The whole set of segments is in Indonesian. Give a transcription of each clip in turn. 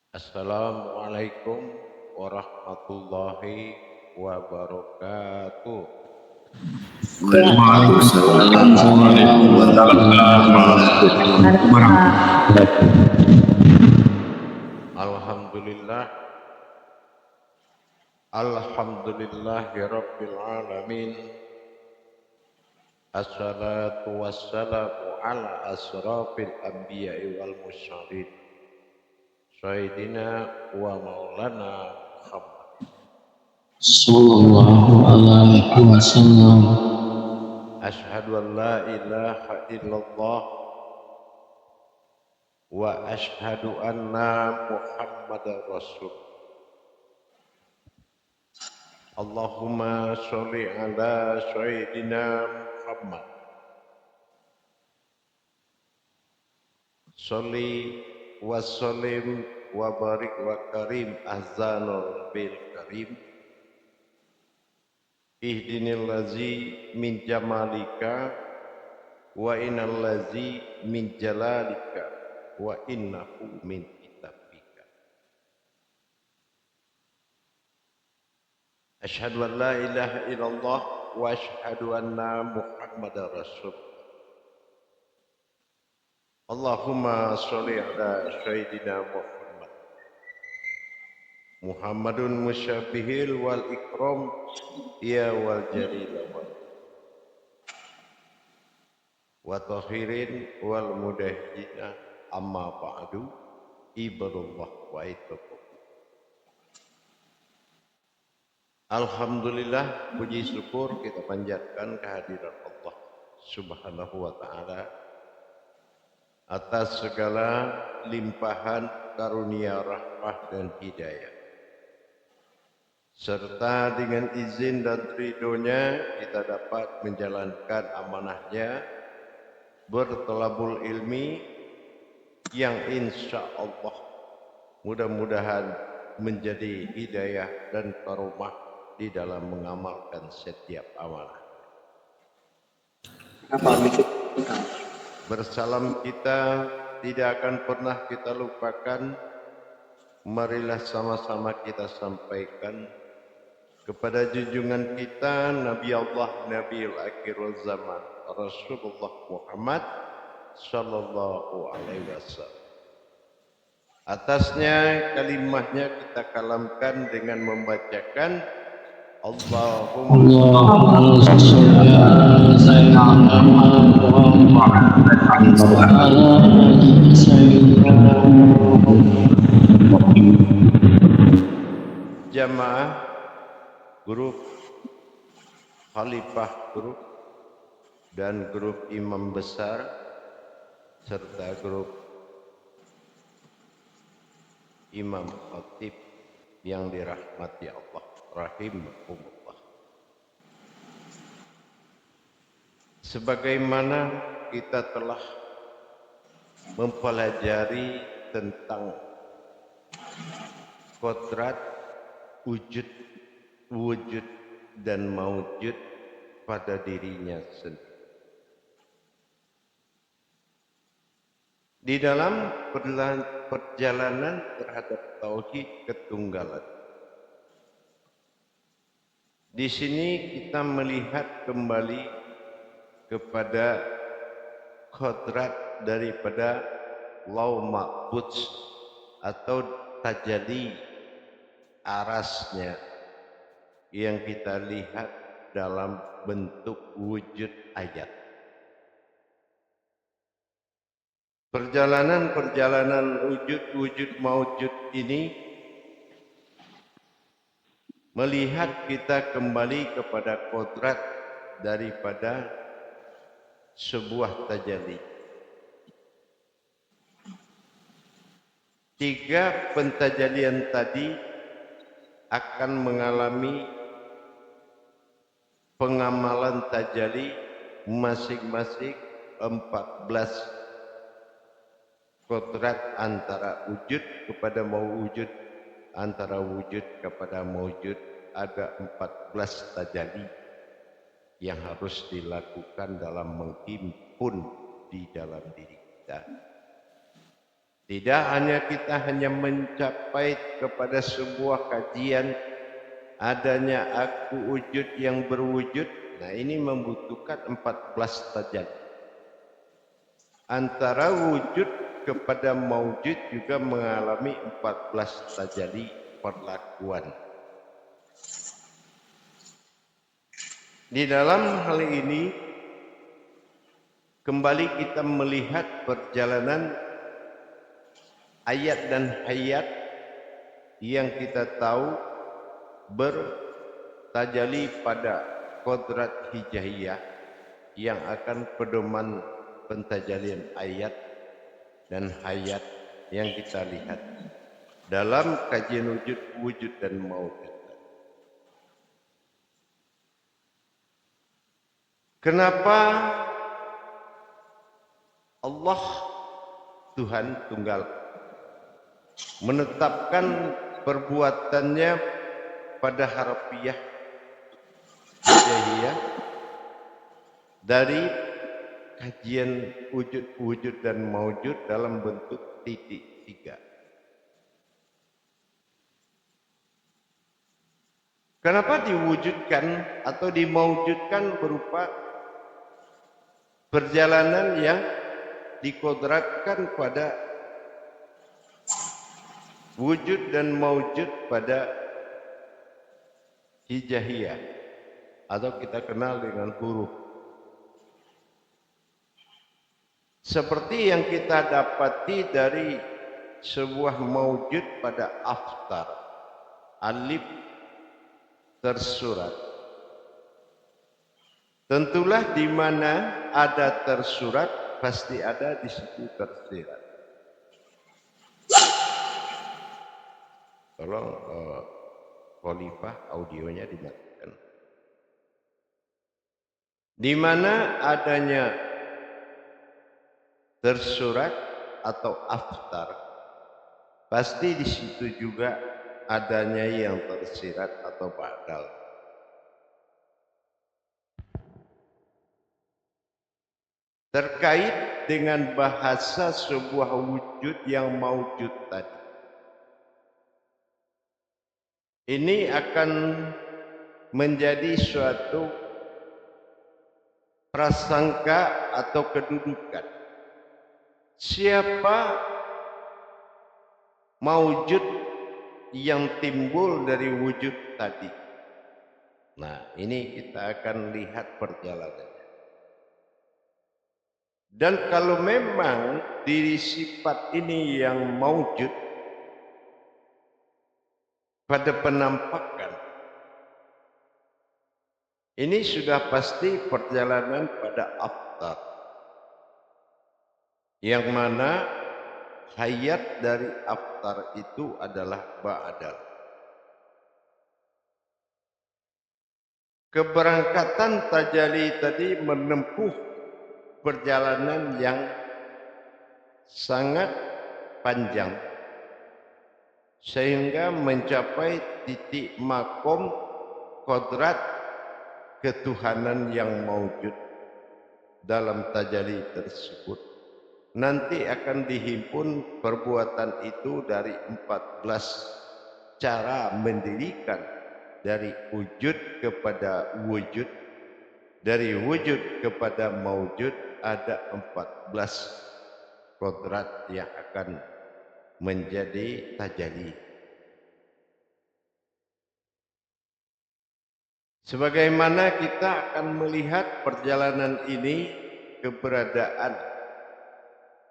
Assalamualaikum warahmatullahi wabarakatuh. Waalaikumsalam warahmatullahi wabarakatuh. Alhamdulillah, alhamdulillahirabbil alamin. Assalatu wassalamu ala asrafil anbiya'i wal mursalin. Sayyidina wa maulana Muhammad. Sallallahu alaihi wasallam. Ashhadu an la ilaha illallah wa ashhadu anna Muhammadar Rasul. Allahumma sholli ala Sayyidina Muhammad. Sholli wa sallim wa barik wa karim azanul bil karim. Ihdinil lazi min jamalika wa innal lazi min jalalika wa innahu min kitabika. Asyhadu an la ilaha illallah wa asyhadu anna Muhammadar Rasul. Allahumma sholli ala Sayyidina Muhammad. Muhammadun musyabihil wal ikram ya wal jalil wa tahirin wal mudahjina amma ba'du ibadullah wa itakum. Alhamdulillah, puji syukur kita panjatkan kehadiran Allah Subhanahu wa ta'ala atas segala limpahan karunia rahmah dan hidayah, serta dengan izin dan ridhonya kita dapat menjalankan amanahnya bertolabul ilmi yang insya Allah mudah-mudahan menjadi hidayah dan karomah di dalam mengamalkan setiap amanah. Bersalam kita tidak akan pernah kita lupakan. Marilah sama-sama kita sampaikan kepada junjungan kita Nabi Allah Nabiul Akhirul Zaman Rasulullah Muhammad sallallahu alaihi wasallam. Atasnya kalimahnya kita kalamkan dengan membacakan Allahumma sholli ala sayyidina Muhammad wa ala ali sayyidina Muhammad. Jamaah grup Khalifah grup dan grup imam besar serta grup imam khatib yang dirahmati Allah rahimahumullah. Sebagaimana kita telah mempelajari tentang kodrat wujud dan maujud pada dirinya sendiri. Di dalam perjalanan terhadap tauhid ketunggalan, di sini kita melihat kembali kepada kodrat daripada lau ma'bud atau tajalli arasnya yang kita lihat dalam bentuk wujud ayat. Perjalanan wujud maujud ini melihat kita kembali kepada kodrat daripada sebuah tajalli. Tiga pentajalian tadi akan mengalami pengamalan tajalli masing-masing 14 kodrat antara wujud kepada mawujud, antara wujud kepada mawujud, ada 14 tajalli yang harus dilakukan dalam menghimpun di dalam diri kita. Tidak hanya kita hanya mencapai kepada sebuah kajian adanya aku wujud yang berwujud. Nah, ini membutuhkan 14 tajalli. Antara wujud kepada maujud juga mengalami 14 tajalli perlakuan. Di dalam hal ini kembali kita melihat perjalanan ayat dan hayat yang kita tahu bertajalli pada kodrat hijaiyah yang akan pedoman pentajalian ayat dan hayat yang kita lihat dalam kajian wujud dan maujud. Kenapa Allah Tuhan tunggal menetapkan perbuatannya pada harfiah hijaiyah dari kajian wujud dan maujud dalam bentuk titik tiga? Kenapa diwujudkan atau dimaujudkan berupa perjalanan yang dikodratkan pada wujud dan maujud pada hijaiyah atau kita kenal dengan huruf. Seperti yang kita dapati dari sebuah maujud pada aftar, alif tersurat. Tentulah di mana ada tersurat pasti ada di situ tersirat. Tolong Khalifah audionya dimatikan. Di mana adanya tersurat atau aftar, pasti di situ juga adanya yang tersirat atau badal. Terkait dengan bahasa sebuah wujud yang maujud tadi, ini akan menjadi suatu prasangka atau kedudukan. Siapa maujud yang timbul dari wujud tadi? Nah, ini kita akan lihat perjalanannya. Dan kalau memang diri sifat ini yang maujud pada penampakan, ini sudah pasti perjalanan pada aftar, yang mana hayat dari aftar itu adalah ba'dal. Keberangkatan tajalli tadi menempuh perjalanan yang sangat panjang sehingga mencapai titik makom kodrat ketuhanan yang maujud. Dalam tajalli tersebut nanti akan dihimpun perbuatan itu dari 14 cara mendirikan, dari wujud kepada wujud, dari wujud kepada maujud. Ada 14 kodrat yang akan menjadi tajalli. Sebagaimana kita akan melihat perjalanan ini keberadaan.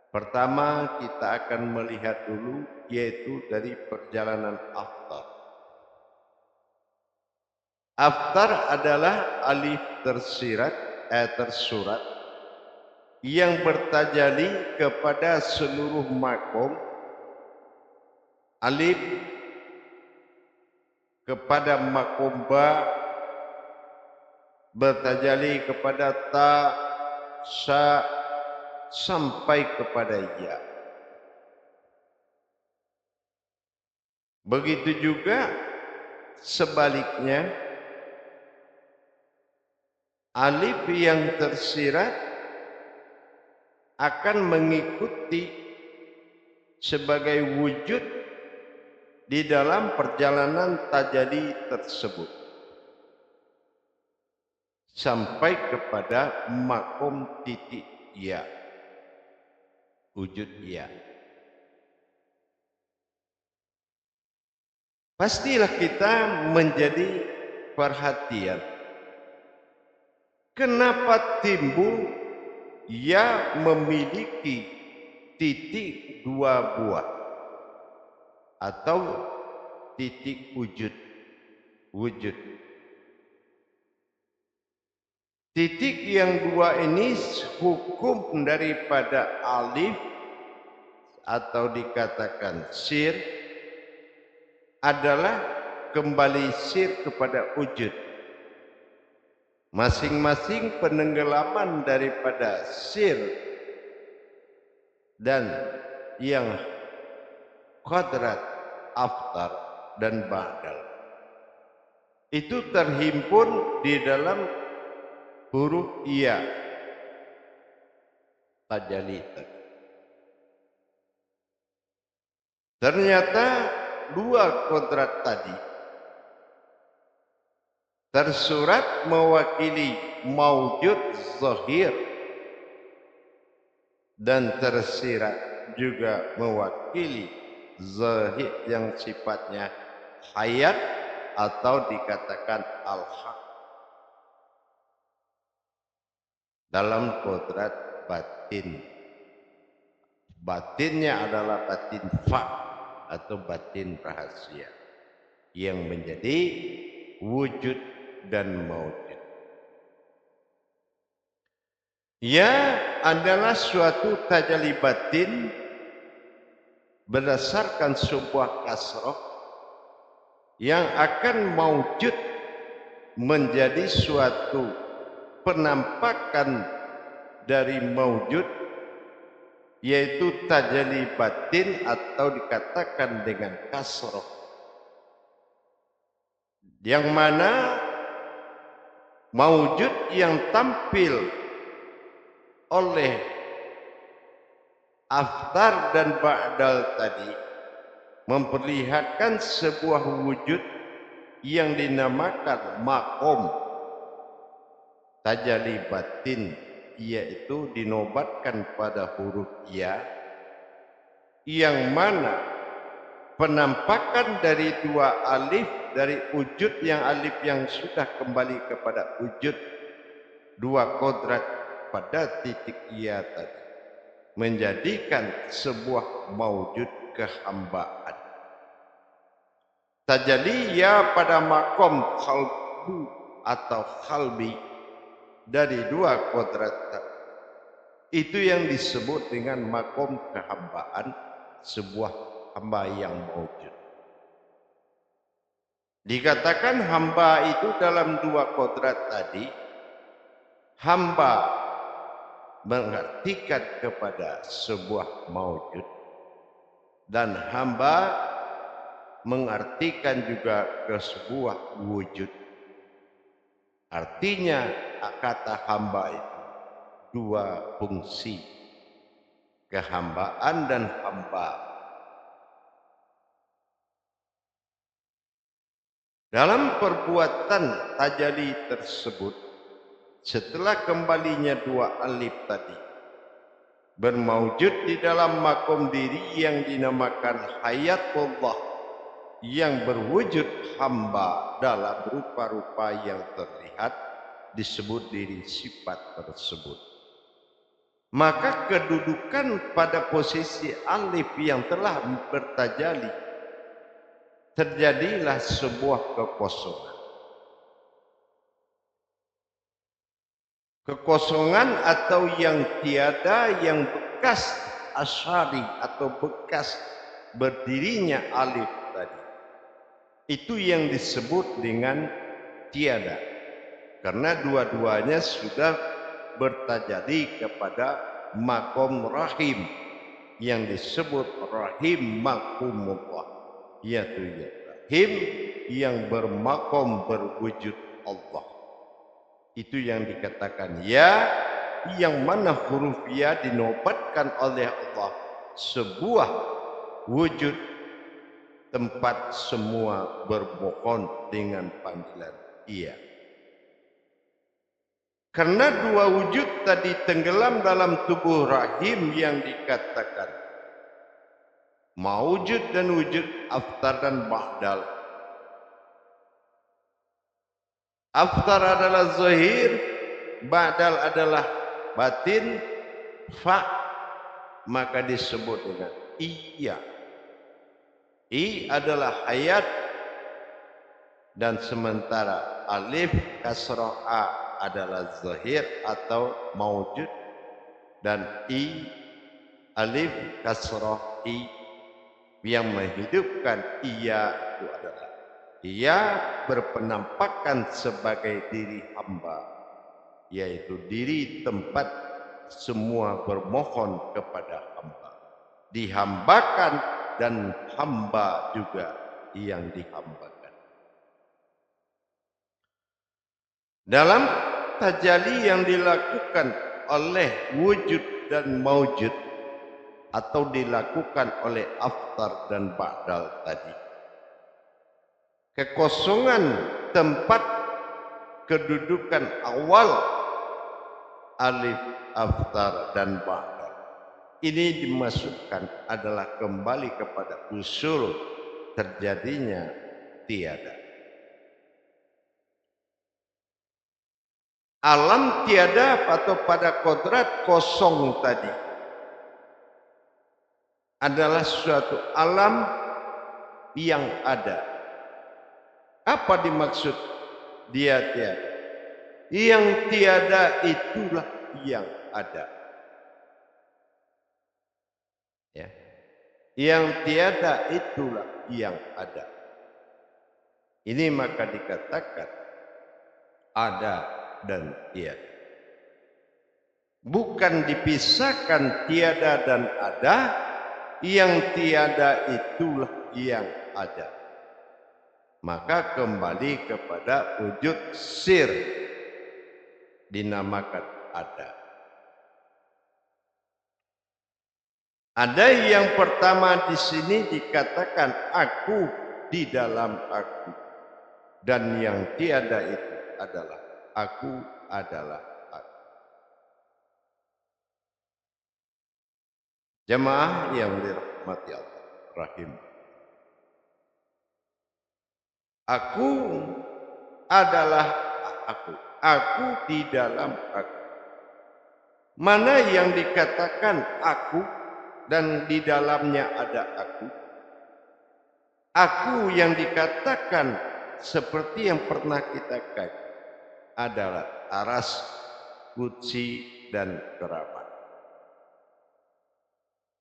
Pertama kita akan melihat dulu yaitu dari perjalanan aftar. Aftar adalah alif tersurat yang bertajalli kepada seluruh makom. Alif kepada makom ba, bertajalli kepada ta, sa, sampai kepada ya. Begitu juga sebaliknya, alif yang tersirat akan mengikuti sebagai wujud di dalam perjalanan tajalli tersebut sampai kepada makom titik ya, wujud ya. Pastilah kita menjadi perhatian. Kenapa timbul ya memiliki titik dua buah atau titik wujud. Titik yang dua ini hukum daripada alif atau dikatakan sir adalah kembali sir kepada wujud. Masing-masing penenggelaman daripada sir dan yang kodrat, aftar dan ba'dal itu terhimpun di dalam huruf iya tajalli. Ternyata dua kodrat tadi tersurat mewakili maujud zahir dan tersirat juga mewakili zahir yang sifatnya hayat atau dikatakan al-haq dalam kodrat batin. Batinnya adalah batin fa atau batin rahasia yang menjadi wujud dan maujud. Ia adalah suatu tajalli batin berdasarkan sebuah kasroh yang akan maujud menjadi suatu penampakan dari maujud, yaitu tajalli batin atau dikatakan dengan kasroh, yang mana maujud yang tampil oleh aftar dan ba'dal tadi memperlihatkan sebuah wujud yang dinamakan makom tajalli batin, yaitu dinobatkan pada huruf ya, yang mana penampakan dari dua alif dari wujud yang alif yang sudah kembali kepada wujud dua kodrat pada titik ya tadi menjadikan sebuah maujud kehambaan. Tajalli ya pada makom khalbu atau khalbi dari dua kodrat itu yang disebut dengan makom kehambaan, sebuah hamba yang maujud. Dikatakan hamba itu dalam dua kodrat tadi, hamba mengartikan kepada sebuah maujud dan hamba mengartikan juga ke sebuah wujud. Artinya kata hamba itu dua fungsi, kehambaan dan hamba. Dalam perbuatan tajalli tersebut, setelah kembalinya dua alif tadi bermaujud di dalam makom diri yang dinamakan hayatullah, yang berwujud hamba dalam rupa-rupa yang terlihat disebut diri sifat tersebut. Maka kedudukan pada posisi alif yang telah bertajalli, terjadilah sebuah kekosongan. Kekosongan atau yang tiada, yang bekas asyari atau bekas berdirinya alif tadi. Itu yang disebut dengan tiada. Karena dua-duanya sudah bertajalli kepada makom rahim yang disebut rahim makumullah, yaitu rahim yang bermakom berwujud Allah. Itu yang dikatakan ya, yang mana huruf ya dinobatkan oleh Allah sebuah wujud tempat semua bermohon dengan panggilan iya. Karena dua wujud tadi tenggelam dalam tubuh rahim yang dikatakan maujud dan wujud, aftar dan ba'dal. Aftar adalah zahir, ba'dal adalah batin, fa maka disebut dengan iya. I adalah hayat dan sementara alif kasrah a adalah zahir atau maujud dan i alif kasrah i yang menghidupkan ia itu adalah ia berpenampakan sebagai diri hamba, yaitu diri tempat semua bermohon kepada hamba, dihambakan dan hamba juga yang dihambakan. Dalam tajalli yang dilakukan oleh wujud dan maujud atau dilakukan oleh aftar dan ba'dal tadi, kekosongan tempat kedudukan awal alif, aftar dan ba'dal ini dimasukkan adalah kembali kepada usul terjadinya tiada. Alam tiada atau pada kodrat kosong tadi adalah suatu alam yang ada. Apa dimaksud dia tiada? Yang tiada itulah yang ada. Ya. Yang tiada itulah yang ada. Ini maka dikatakan ada dan tiada. Bukan dipisahkan tiada dan ada, yang tiada itulah yang ada. Maka kembali kepada wujud sir dinamakan ada. Ada yang pertama di sini dikatakan aku di dalam aku, dan yang tiada itu adalah aku adalah aku. Jemaah yang dirahmati Allah rahim. Aku adalah aku. Aku di dalam aku. Mana yang dikatakan aku dan di dalamnya ada aku? Aku yang dikatakan seperti yang pernah kita kaji adalah aras, kursi dan keramat.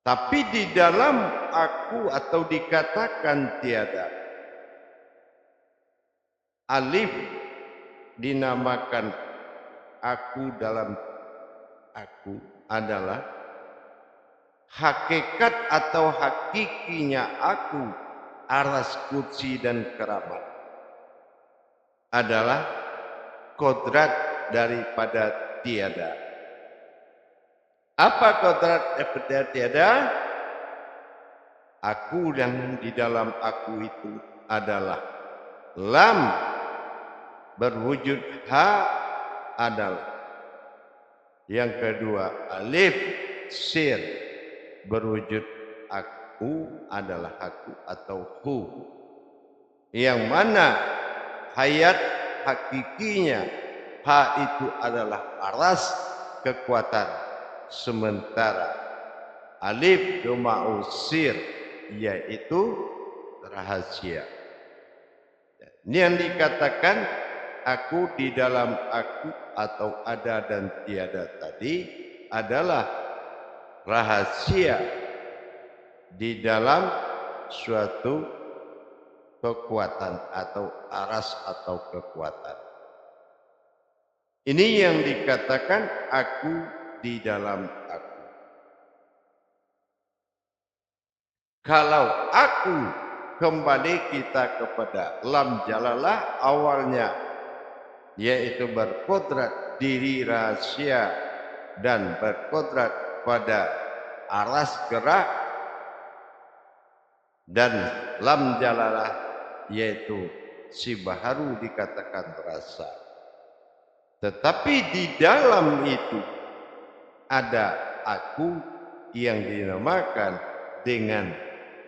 Tapi di dalam aku atau dikatakan tiada, alif dinamakan aku dalam aku adalah hakikat atau hakikinya aku, aras, kursi dan keramat adalah kodrat daripada tiada. Apa kodrat daripada tiada? Aku yang di dalam aku itu adalah lam berwujud ha adalah. Yang kedua alif sir berwujud aku adalah aku atau hu. Yang mana hayat hakikinya ha itu adalah aras kekuatan, sementara alif doma'u sir yaitu rahasia. Ini yang dikatakan aku di dalam aku atau ada dan tiada tadi adalah rahasia di dalam suatu kekuatan atau aras atau kekuatan. Ini yang dikatakan aku di dalam aku. Kalau aku kembali kita kepada lam jalalah awalnya, yaitu berkodrat diri rahasia dan berkodrat pada aras gerak, dan lam jalalah, yaitu si baharu dikatakan rasa. Tetapi di dalam itu ada aku yang dinamakan dengan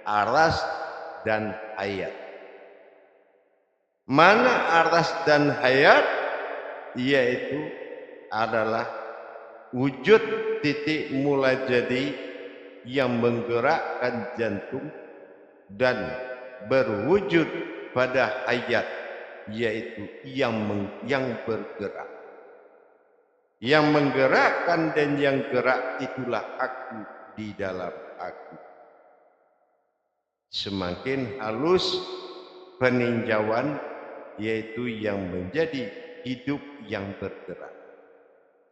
aras dan hayat. Mana aras dan hayat? Yaitu adalah wujud titik mula jadi yang menggerakkan jantung dan berwujud pada hayat, yaitu yang bergerak. Yang menggerakkan dan yang gerak itulah aku di dalam aku. Semakin halus peninjauan, yaitu yang menjadi hidup yang bergerak.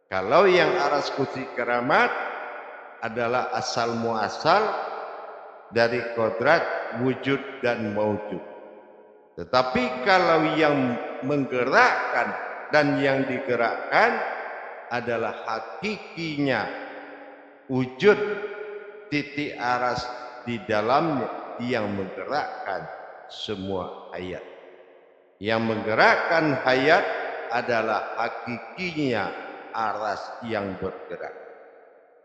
Kalau yang aras kursi keramat adalah asal muasal dari kodrat wujud dan maujud. Tetapi kalau yang menggerakkan dan yang digerakkan adalah hakikinya wujud titik aras di dalamnya yang menggerakkan semua hayat. Yang menggerakkan hayat adalah hakikinya aras yang bergerak.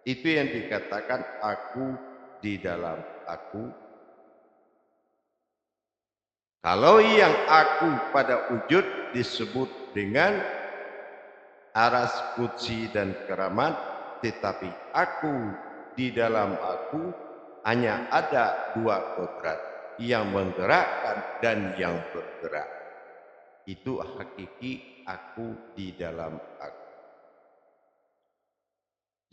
Itu yang dikatakan aku di dalam aku. Kalau yang aku pada wujud disebut dengan aras kudsi dan keramat, tetapi aku di dalam aku hanya ada dua kodrat, yang menggerakkan dan yang bergerak. Itu hakiki aku di dalam aku.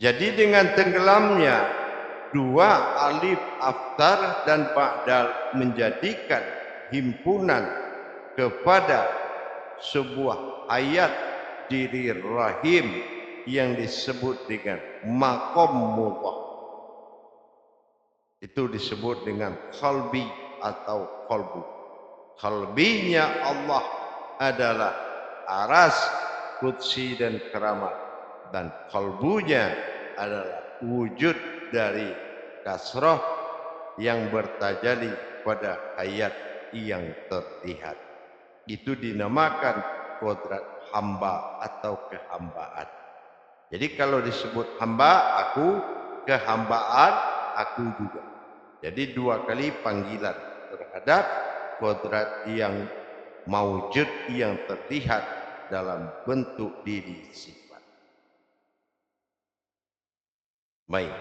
Jadi dengan tenggelamnya dua alif aftar dan ba'dal menjadikan himpunan kepada sebuah ayat diri rahim yang disebut dengan maqamullah. Itu disebut dengan qalbi atau qalbu. Qalbinya Allah adalah aras, kudsi dan keramat, dan qalbunya adalah wujud dari kasrah yang bertajali pada hayat yang terlihat. Itu dinamakan kodrat hamba atau kehambaan. Jadi kalau disebut hamba, aku, kehambaan, aku juga. Jadi dua kali panggilan terhadap kodrat yang maujud yang terlihat dalam bentuk diri sifat. Baik,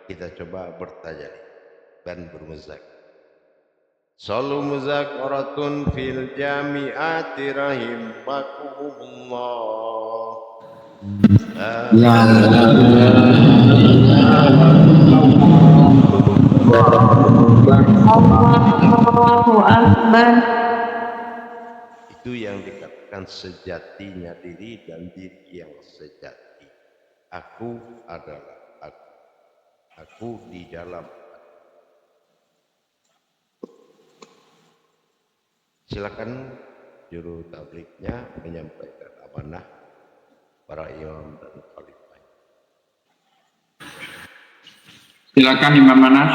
kita coba bertajali dan bermuzak. Sallu muzakaratun fil jami'ati rahimakumullah. La Allahu Akbar. Itu yang dikatakan sejatinya diri dan diri yang sejati. Aku adalah aku. Aku di dalam aku. Silakan juru tabliknya menyampaikan amanah para imam dan khalifah. Silakan Imam Manas.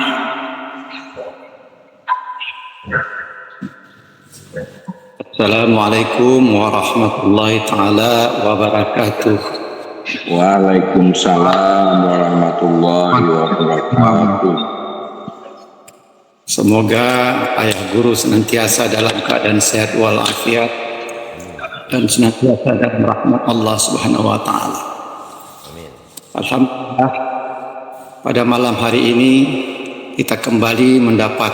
Assalamualaikum warahmatullahi taala wabarakatuh. Waalaikumsalam warahmatullahi wabarakatuh. Semoga ayah guru senantiasa dalam keadaan sehat walafiat dan senantiasa dalam rahmat Allah Subhanahu wa taala. Amin. Alhamdulillah, pada malam hari ini kita kembali mendapat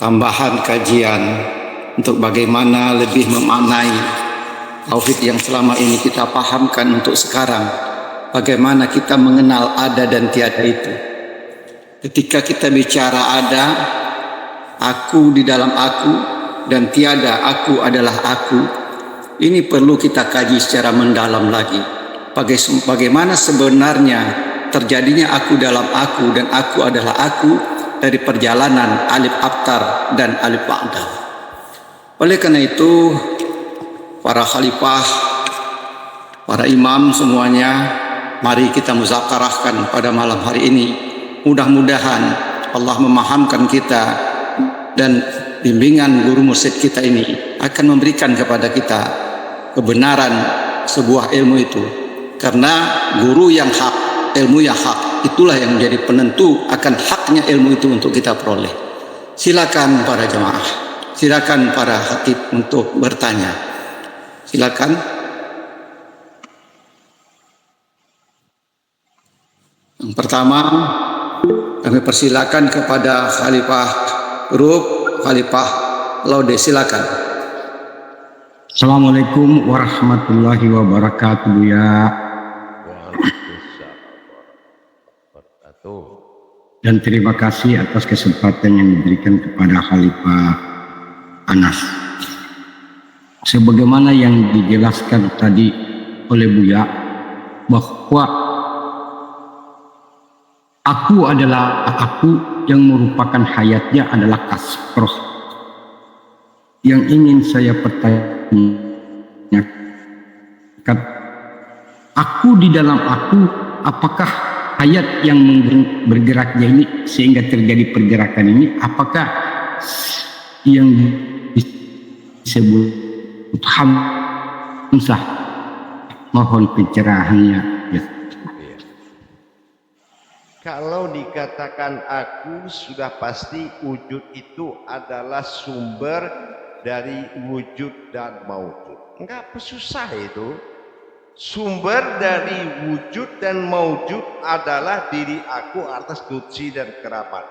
tambahan kajian untuk bagaimana lebih memaknai tauhid yang selama ini kita pahamkan untuk sekarang. Bagaimana kita mengenal ada dan tiada itu. Ketika kita bicara ada, aku di dalam aku, dan tiada, aku adalah aku. Ini perlu kita kaji secara mendalam lagi. Bagaimana sebenarnya terjadinya aku dalam aku dan aku adalah aku dari perjalanan alif aftar dan alif ba'dal. Oleh karena itu, para khalifah, para imam semuanya, mari kita muzakarahkan pada malam hari ini. Mudah-mudahan Allah memahamkan kita dan bimbingan guru mursyid kita ini akan memberikan kepada kita kebenaran sebuah ilmu itu. Karena guru yang hak, ilmu yang hak, itulah yang menjadi penentu akan haknya ilmu itu untuk kita peroleh. Silakan para jemaah, silakan para khatib untuk bertanya. Silakan. Yang pertama, kami persilakan kepada Khalifah Grup, Khalifah Laude, silakan. Assalamualaikum warahmatullahi wabarakatuh ya. Dan terima kasih atas kesempatan yang diberikan kepada Khalifah Anas. Sebagaimana yang dijelaskan tadi oleh Buya, bahwa aku adalah aku yang merupakan hayatnya adalah kasroh. Yang ingin saya pertanyakan, aku di dalam aku, apakah hayat yang bergeraknya ini sehingga terjadi pergerakan ini, apakah yang disebut hamzah? Mohon pencerahannya ya. Kalau dikatakan aku, sudah pasti wujud itu adalah sumber dari wujud dan maujud. Enggak susah itu. Sumber dari wujud dan maujud adalah diri aku atas qudsi dan keramat.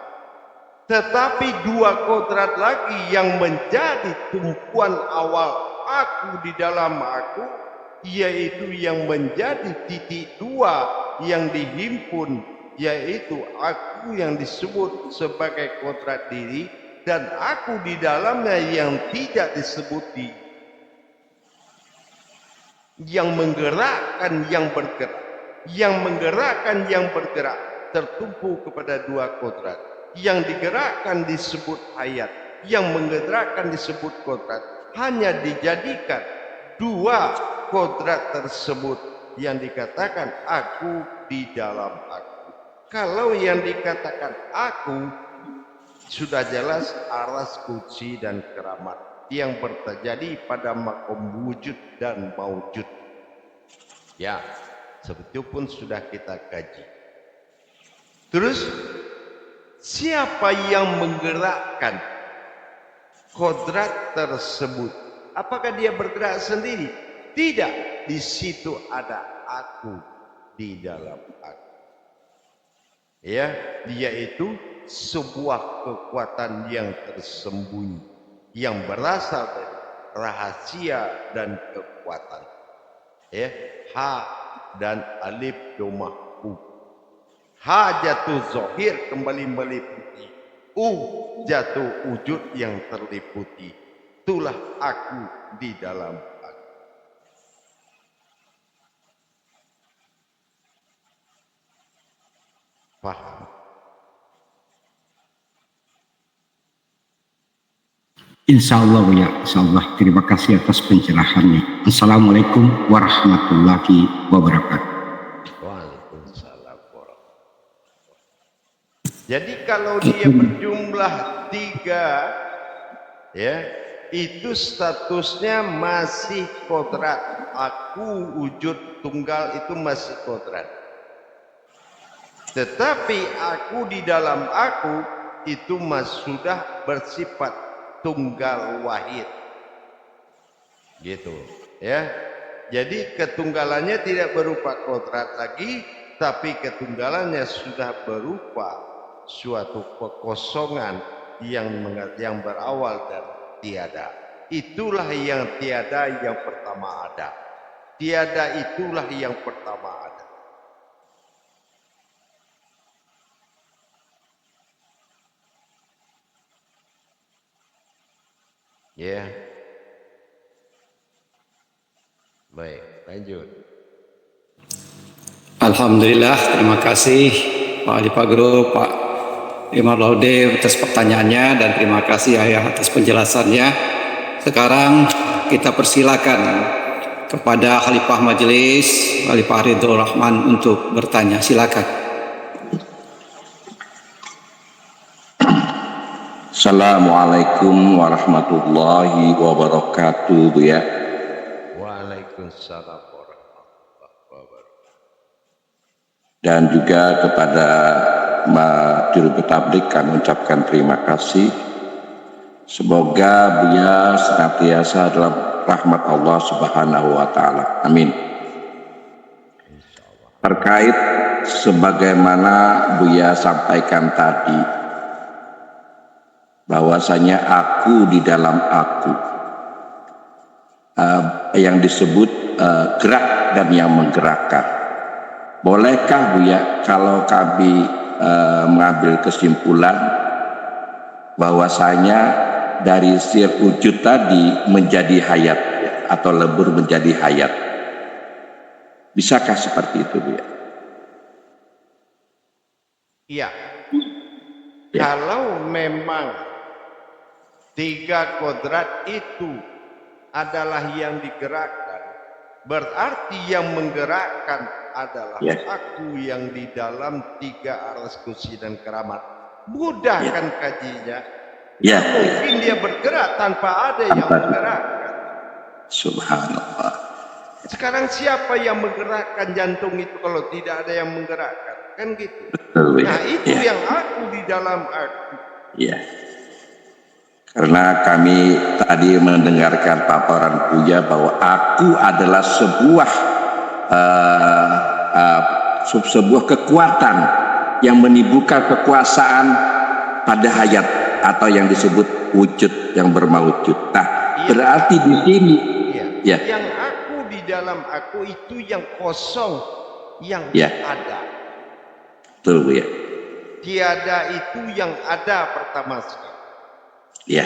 Tetapi dua kodrat lagi yang menjadi tumpuan awal aku di dalam aku, yaitu yang menjadi titik dua yang dihimpun, yaitu aku yang disebut sebagai kodrat diri, dan aku di dalamnya yang tidak disebut diri, yang menggerakkan yang bergerak, yang menggerakkan yang bergerak, tertumpu kepada dua kodrat. Yang digerakkan disebut hayat, yang menggerakkan disebut kodrat. Hanya dijadikan dua kodrat tersebut yang dikatakan aku di dalam aku. Kalau yang dikatakan aku, sudah jelas aras qudsi dan keramat yang terjadi pada makom wujud dan maujud. Ya, seperti pun sudah kita kaji. Terus siapa yang menggerakkan kodrat tersebut? Apakah dia bergerak sendiri? Tidak, di situ ada aku di dalam aku. Ya, dia itu sebuah kekuatan yang tersembunyi, yang berasal dari rahasia dan kekuatan. Ya, ha dan alif domah u. Ha jatuh zahir kembali meliputi, u jatuh wujud yang terliputi. Itulah aku di dalam aku. Paham? Insya Allah ya, insya Allah. Terima kasih atas pencerahannya. Assalamualaikum warahmatullahi wabarakatuh. Waalaikumsalam warahmatullahi wabarakatuh. Jadi kalau dia berjumlah 3, ya, itu statusnya masih kodrat. Aku wujud tunggal itu masih kodrat. Tetapi aku di dalam aku itu sudah bersifat tunggal wahid, gitu ya. Jadi ketunggalannya tidak berupa kodrat lagi, tapi ketunggalannya sudah berupa suatu kekosongan yang berawal dari tiada. Itulah yang tiada yang pertama ada. Tiada itulah yang pertama ada. Ya, baik, lanjut. Alhamdulillah, terima kasih Pak Khalifah Grup, Pak Imam Laude atas pertanyaannya, dan terima kasih Ayah atas penjelasannya. Sekarang kita persilakan kepada Khalifah Majelis, Khalifah Ridho Rahman untuk bertanya. Silakan. Assalamualaikum warahmatullahi wabarakatuh, Bu ya. Waalaikumsalam warahmatullahi wabarakatuh. Dan juga kepada Juru Tablik kami ucapkan terima kasih. Semoga Buya senantiasa dalam rahmat Allah Subhanahu wa taala. Amin. Terkait sebagaimana Buya sampaikan tadi, bahwasanya aku di dalam aku, yang disebut gerak dan yang menggerakkan. Bolehkah Buya kalau kami mengambil kesimpulan bahwasanya dari sir wujud tadi menjadi hayat, ya, atau lebur menjadi hayat? Bisakah seperti itu, Buya? Iya. Ya. Kalau memang 3 kodrat itu adalah yang digerakkan, berarti yang menggerakkan adalah Ya. aku yang di dalam 3 aras kursi dan keramat. Mudah Ya. kan kajinya? Ya. Mungkin dia bergerak tanpa ada yang Tanpa. menggerakkan. Subhanallah. Sekarang siapa yang menggerakkan jantung itu kalau tidak ada yang menggerakkan? Kan gitu. Betul, Buya. Nah itu Ya. yang aku di dalam aku. Ya. Karena kami tadi mendengarkan paparan Buya bahwa aku adalah sebuah kekuatan yang menimbulkan kekuasaan pada hayat atau yang disebut wujud yang bermawujud. Nah, Iya. berarti di sini, Ya. ya, Yang aku di dalam aku itu yang kosong, yang Ya. ada. betul, Buya. Tiada itu yang ada pertama sekali. Ya,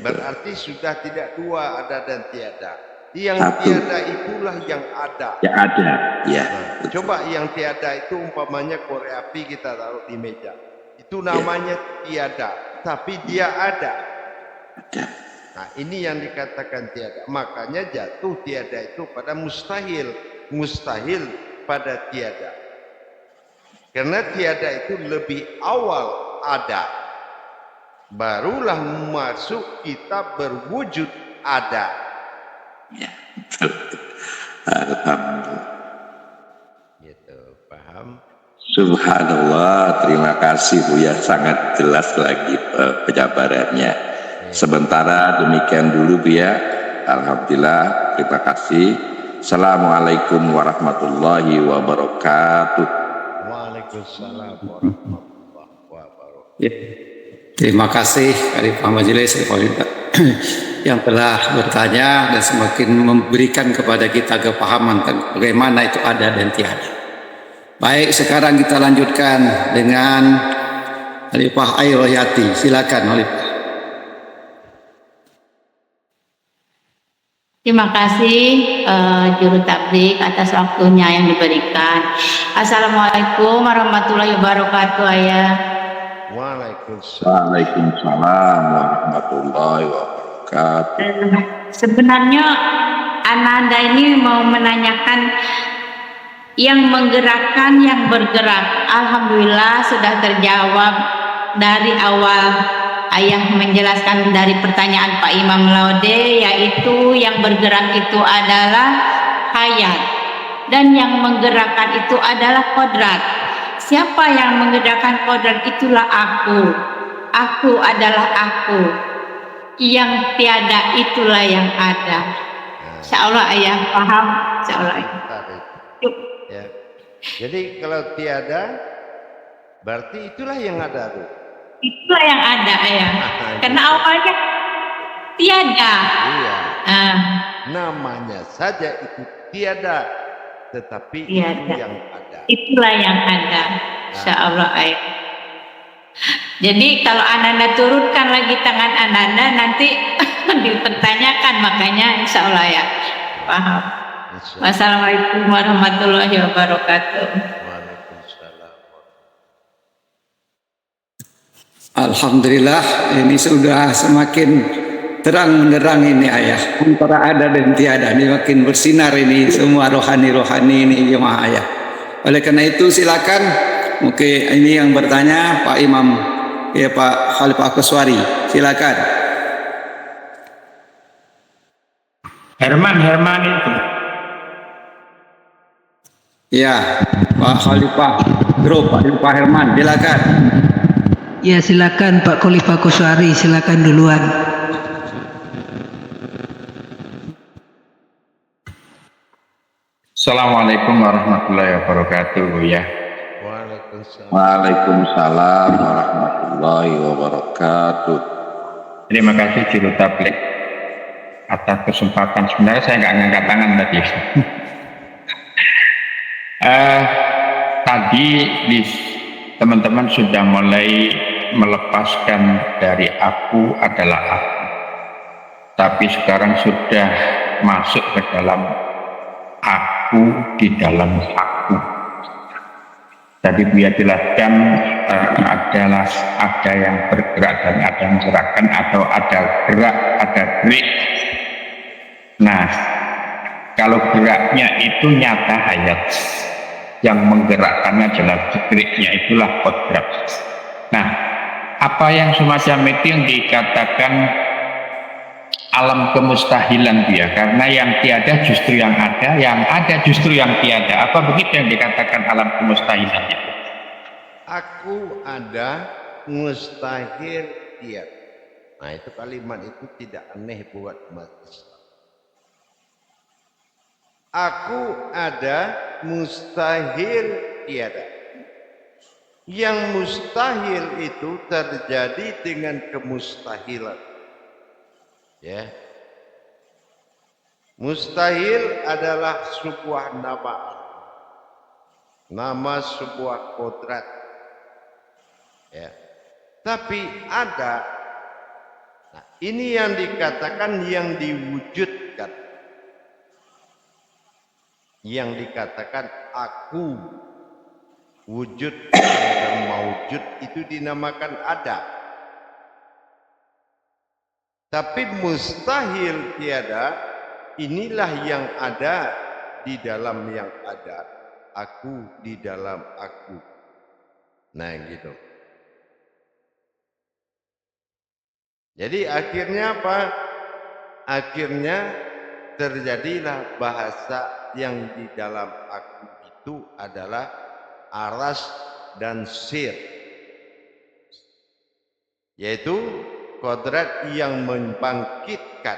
Berarti sudah tidak 2 ada dan tiada. Yang Satu. tiada itulah yang ada. ya ada, ya. Nah, coba yang tiada itu umpamanya korek api kita taruh di meja. Itu namanya tiada, tapi dia ada. Ada. Nah, ini yang dikatakan tiada. Makanya jatuh tiada itu pada mustahil, mustahil pada tiada. Karena tiada itu lebih awal ada. Barulah masuk kita berwujud ada. Ya, betul. Alhamdulillah. Gitu, paham? Subhanallah, terima kasih Buya, sangat jelas lagi penjabarannya. Sementara demikian dulu Buya. Alhamdulillah, terima kasih. Assalamualaikum warahmatullahi wabarakatuh. Waalaikumsalam warahmatullahi wabarakatuh. Ya. Terima kasih Khalifah Majelis yang telah bertanya dan semakin memberikan kepada kita kepahaman bagaimana itu ada dan tiada. Baik, sekarang kita lanjutkan dengan Khalifah Airoyati. Silakan Khalifah. Terima kasih Juru Tablik atas waktunya yang diberikan. Assalamualaikum warahmatullahi wabarakatuh, Ayah. Waalaikumsalam. Waalaikumsalam warahmatullahi wabarakatuh. Sebenarnya Ananda ini mau menanyakan yang menggerakkan, yang bergerak. Alhamdulillah sudah terjawab dari awal Ayah menjelaskan dari pertanyaan Pak Imam Laude, yaitu yang bergerak itu adalah hayat dan yang menggerakkan itu adalah kodrat. Siapa yang menggerakkan kodrat itulah aku. Aku adalah aku. Yang tiada itulah yang ada. Insya Allah Ayah paham. Insya Allah. Ya. Jadi kalau tiada, berarti itulah yang ada tuh. Itulah yang ada Ayah. Karena awalnya tiada. Iya. Namanya saja itu tiada, tetapi Tiada. itu yang ada. Itulah yang ada. Insya Allah Ayah. Jadi kalau Ananda turunkan lagi tangan Ananda nanti dipertanyakan, makanya insya Allah ya paham. Wassalamualaikum warahmatullahi wabarakatuh. Waalaikumsalam. Alhamdulillah, ini sudah semakin terang menerang ini Ayah. Antara ada dan tiada ini makin bersinar ini semua rohani-rohani ini jemaah Ayah. Oleh karena itu silakan, mungkin ini yang bertanya Pak Imam Ya Pak Khalifah Koswari, silakan. Herman itu. Ya, Pak Khalifah, Pak Herman, silakan. Ya silakan Pak Khalifah Koswari, silakan duluan. Assalamualaikum warahmatullahi wabarakatuh ya. Waalaikumsalam. Waalaikumsalam warahmatullahi wabarakatuh. Terima kasih Juru Tablik atas kesempatan. Sebenarnya saya nggak ngangkat tangan tadi. Tadi teman-teman sudah mulai melepaskan dari aku adalah aku. Tapi sekarang sudah masuk ke dalam aku di dalam aku. Tadi dia jelaskan ada yang bergerak dan ada yang menggerakkan, atau ada gerak, ada gerik. Nah, kalau geraknya itu nyata hayat, yang menggerakkannya adalah geriknya, itulah kodrat. Nah, apa yang semacam itu yang dikatakan alam kemustahilan dia, karena yang tiada justru yang ada justru yang tiada. Apa begitu yang dikatakan alam kemustahilan itu? Aku ada, mustahil tiada. Nah, itu kalimat itu tidak aneh buat umat Islam. Aku ada, mustahil tiada. Yang mustahil itu terjadi dengan kemustahilan. Ya. Mustahil adalah sebuah nama sebuah kodrat. Ya. Tapi ada. Nah, ini yang dikatakan yang diwujudkan. Yang dikatakan aku, wujud dan maujud itu dinamakan ada. Tapi mustahil tiada, inilah yang ada di dalam yang ada, aku di dalam aku. Nah gitu. Jadi akhirnya apa? Akhirnya terjadilah bahasa yang di dalam aku itu adalah aras dan sir, yaitu kodrat yang membangkitkan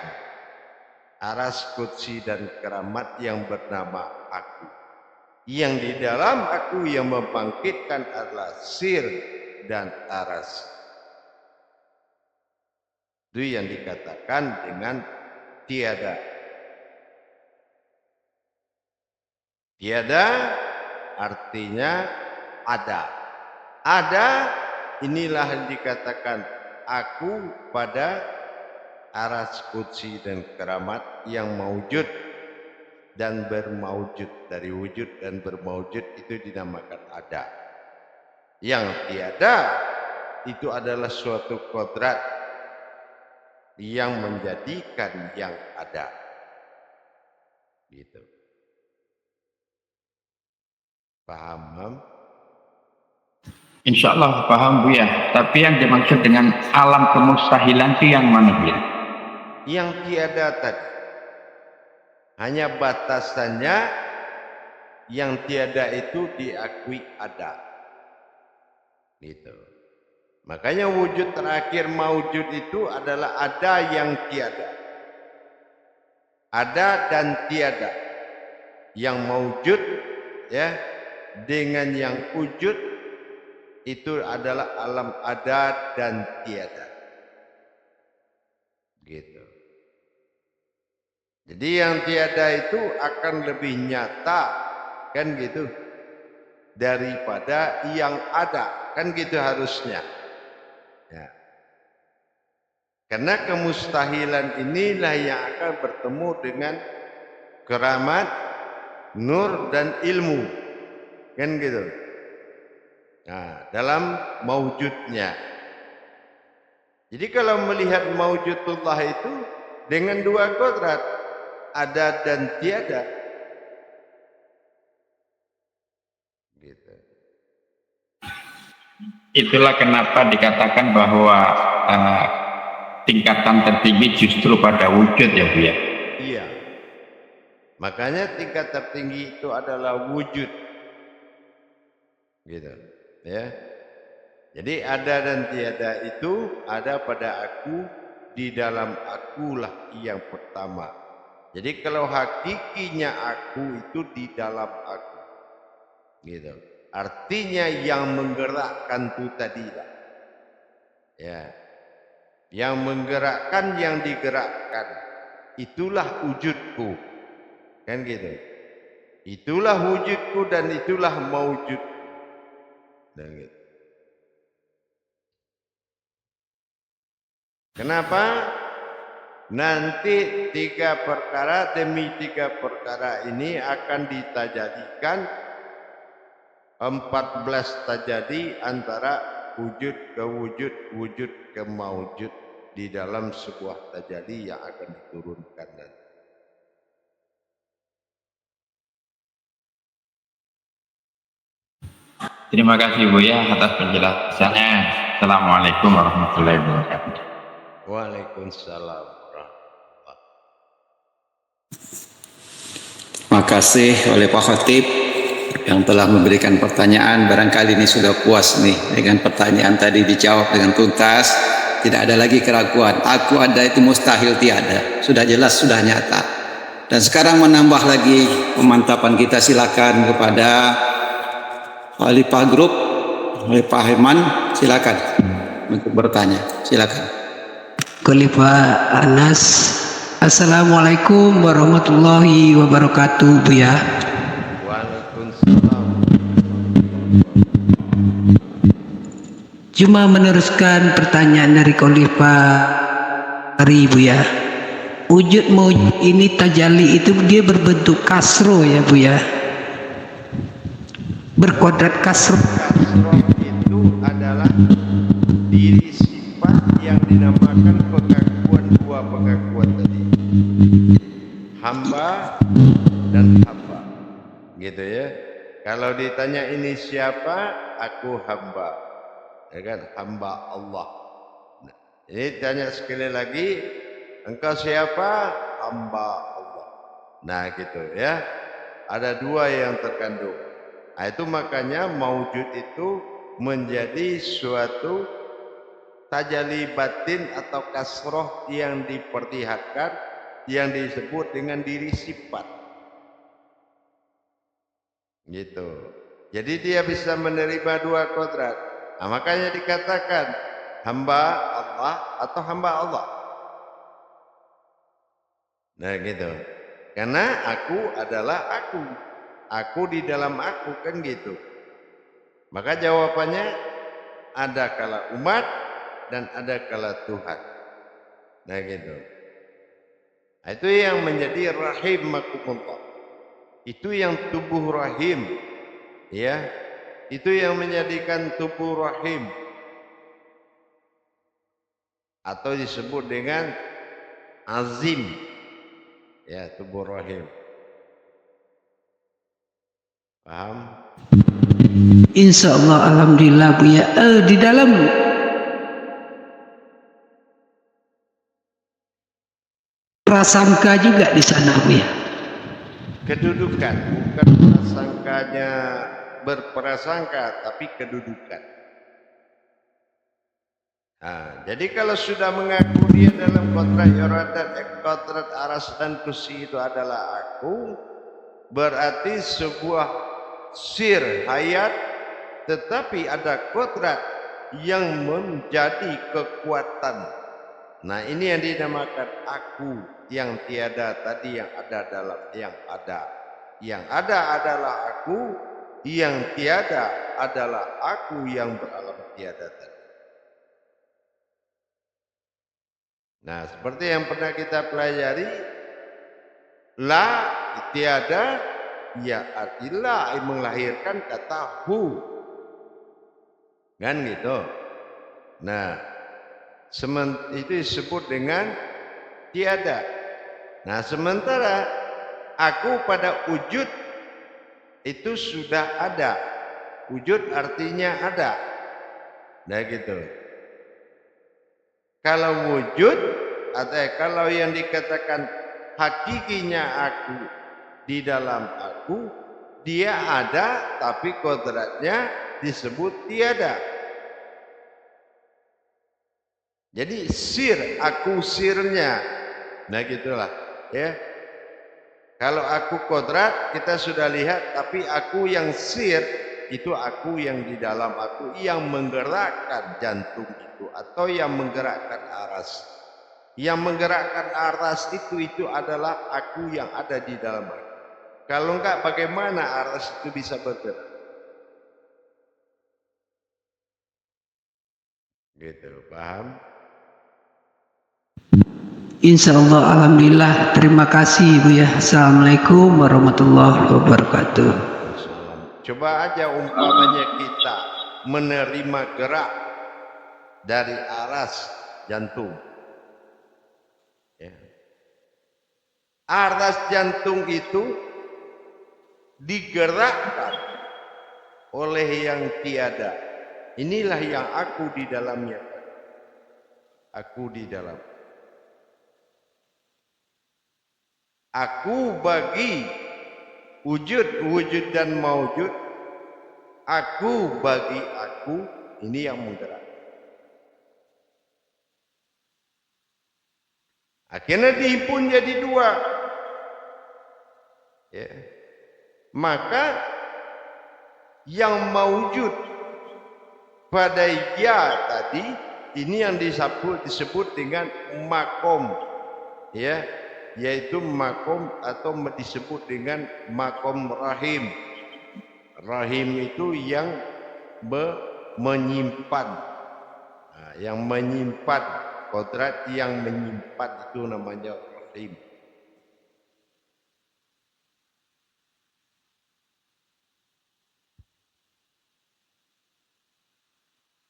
aras, kursi dan keramat yang bernama aku. Yang di dalam aku yang membangkitkan adalah sir dan aras. Itu yang dikatakan dengan tiada. Tiada artinya ada. Ada, inilah yang dikatakan aku pada aras, kursi dan keramat yang maujud dan bermaujud. Dari wujud dan bermaujud itu dinamakan ada. Yang tiada itu adalah suatu kodrat yang menjadikan yang ada. Gitu. Paham? Insya Allah paham Bu ya. Tapi yang dimaksud dengan alam kemustahilan itu yang mana Bu? Yang tiada tadi. Hanya batasannya yang tiada itu diakui ada. Gitu. Makanya wujud terakhir maujud itu adalah ada yang tiada. Ada dan tiada. Yang maujud ya dengan yang wujud itu adalah alam ada dan tiada. Gitu. Jadi yang tiada itu akan lebih nyata kan gitu daripada yang ada, kan gitu harusnya. Ya. Karena kemustahilan inilah yang akan bertemu dengan keramat, nur dan ilmu. Kan gitu. Nah, dalam maujudnya. Jadi kalau melihat maujudullah itu dengan dua kodrat, ada dan tiada. Gitu. itulah kenapa dikatakan bahwa tingkatan tertinggi justru pada wujud ya Bu ya. Iya. Makanya tingkat tertinggi itu adalah wujud. Gitu. Ya. Jadi ada dan tiada itu ada pada aku, di dalam akulah yang pertama. Jadi kalau hakikinya aku itu di dalam aku. Gitu. Artinya yang menggerakkan itu tadilah. Ya. Yang menggerakkan, yang digerakkan, itulah wujudku. Kan gitu. Itulah wujudku dan itulah maujudku. Dan gitu. Kenapa? Nanti 3 perkara demi 3 perkara ini akan ditajadikan 14 tajadi antara wujud ke wujud, wujud ke maujud di dalam sebuah tajadi yang akan diturunkan nanti. Terima kasih Bu ya atas penjelasannya. Assalamualaikum warahmatullahi wabarakatuh. Waalaikumsalam. Terima kasih oleh Pak Khatib yang telah memberikan pertanyaan. Barangkali ini sudah puas nih dengan pertanyaan tadi dijawab dengan tuntas. Tidak ada lagi keraguan. Aku ada itu mustahil tiada. Sudah jelas, sudah nyata. Dan sekarang menambah lagi pemantapan kita, silakan kepada Khalifah Group, oleh Pak Herman, silakan untuk bertanya. Silakan. Khalifah Anas. Assalamualaikum warahmatullahi wabarakatuh Bu ya. Waalaikumsalam. Cuma meneruskan pertanyaan dari Khalifah hari Bu ya. Wujud maujud ini tajalli itu dia berbentuk kasro ya Bu ya. Berkuadrat kasro. Kasroh itu adalah diri sifat yang dinamakan pengakuan, 2 pengakuan tadi. Hamba dan hamba. Gitu ya. Kalau ditanya ini siapa? Aku hamba. Ya kan? Hamba Allah. Nah, ini tanya sekali lagi, engkau siapa? Hamba Allah. Nah, gitu ya. Ada 2 yang terkandung. Nah, itu makanya maujud itu menjadi suatu tajalli batin atau kasroh yang diperlihatkan, yang disebut dengan diri sifat. Gitu. Jadi dia bisa menerima 2 kodrat. Nah, makanya dikatakan hamba Allah atau hamba Allah. Nah, gitu. Karena aku adalah aku. Aku di dalam aku, kan gitu. Maka jawabannya ada kala umat dan ada kala Tuhan. Nah, gitu. Nah, itu yang menjadi rahimakumullah. Itu yang tubuh rahim. Ya. Itu yang menjadikan tubuh rahim. Atau disebut dengan azim. Ya, tubuh rahim. Paham? Insya Allah, alhamdulillah Bu ya. Di dalam prasangka juga di sana Bu ya. Kedudukan, bukan prasangkanya berprasangka, tapi kedudukan. Nah, jadi kalau sudah mengaku dia dalam kontrak iradat, kontrak aras dan kursi itu adalah aku, berarti sebuah sir hayat, tetapi ada kodrat yang menjadi kekuatan. Nah, ini yang dinamakan aku yang tiada tadi, yang ada dalam yang ada. Yang ada adalah aku, yang tiada adalah aku yang beralam tiada tadi. Nah, seperti yang pernah kita pelajari, la tiada, ya artilah melahirkan kata hu, kan gitu. Nah, itu disebut dengan tiada. Nah, sementara aku pada wujud itu sudah ada. Wujud artinya ada. Nah gitu. Kalau wujud atau kalau yang dikatakan hakikinya aku di dalam aku, dia ada tapi kodratnya disebut tiada. Jadi sir, aku sirnya. Nah gitulah ya. Kalau aku kodrat kita sudah lihat, tapi aku yang sir itu aku yang di dalam aku yang menggerakkan jantung itu atau yang menggerakkan aras. Yang menggerakkan aras itu adalah aku yang ada di dalam aku. Kalau enggak bagaimana aras itu bisa bergerak? Gitu, paham? Insya Allah, alhamdulillah. Terima kasih Buya. Assalamualaikum warahmatullahi wabarakatuh. Coba aja umpamanya kita menerima gerak dari aras jantung. Ya. Aras jantung itu digerakkan oleh yang tiada. Inilah yang aku di dalamnya. Aku di dalam. Aku bagi wujud dan maujud. Aku bagi aku, ini yang menggerak. Akhirnya dihimpun jadi dua. Ya. Maka yang maujud pada ya tadi, ini yang disebut dengan makom. Ya. Yaitu makom atau disebut dengan makom rahim. Rahim itu yang menyimpan. Nah, yang menyimpan, kodrat yang menyimpan itu namanya rahim.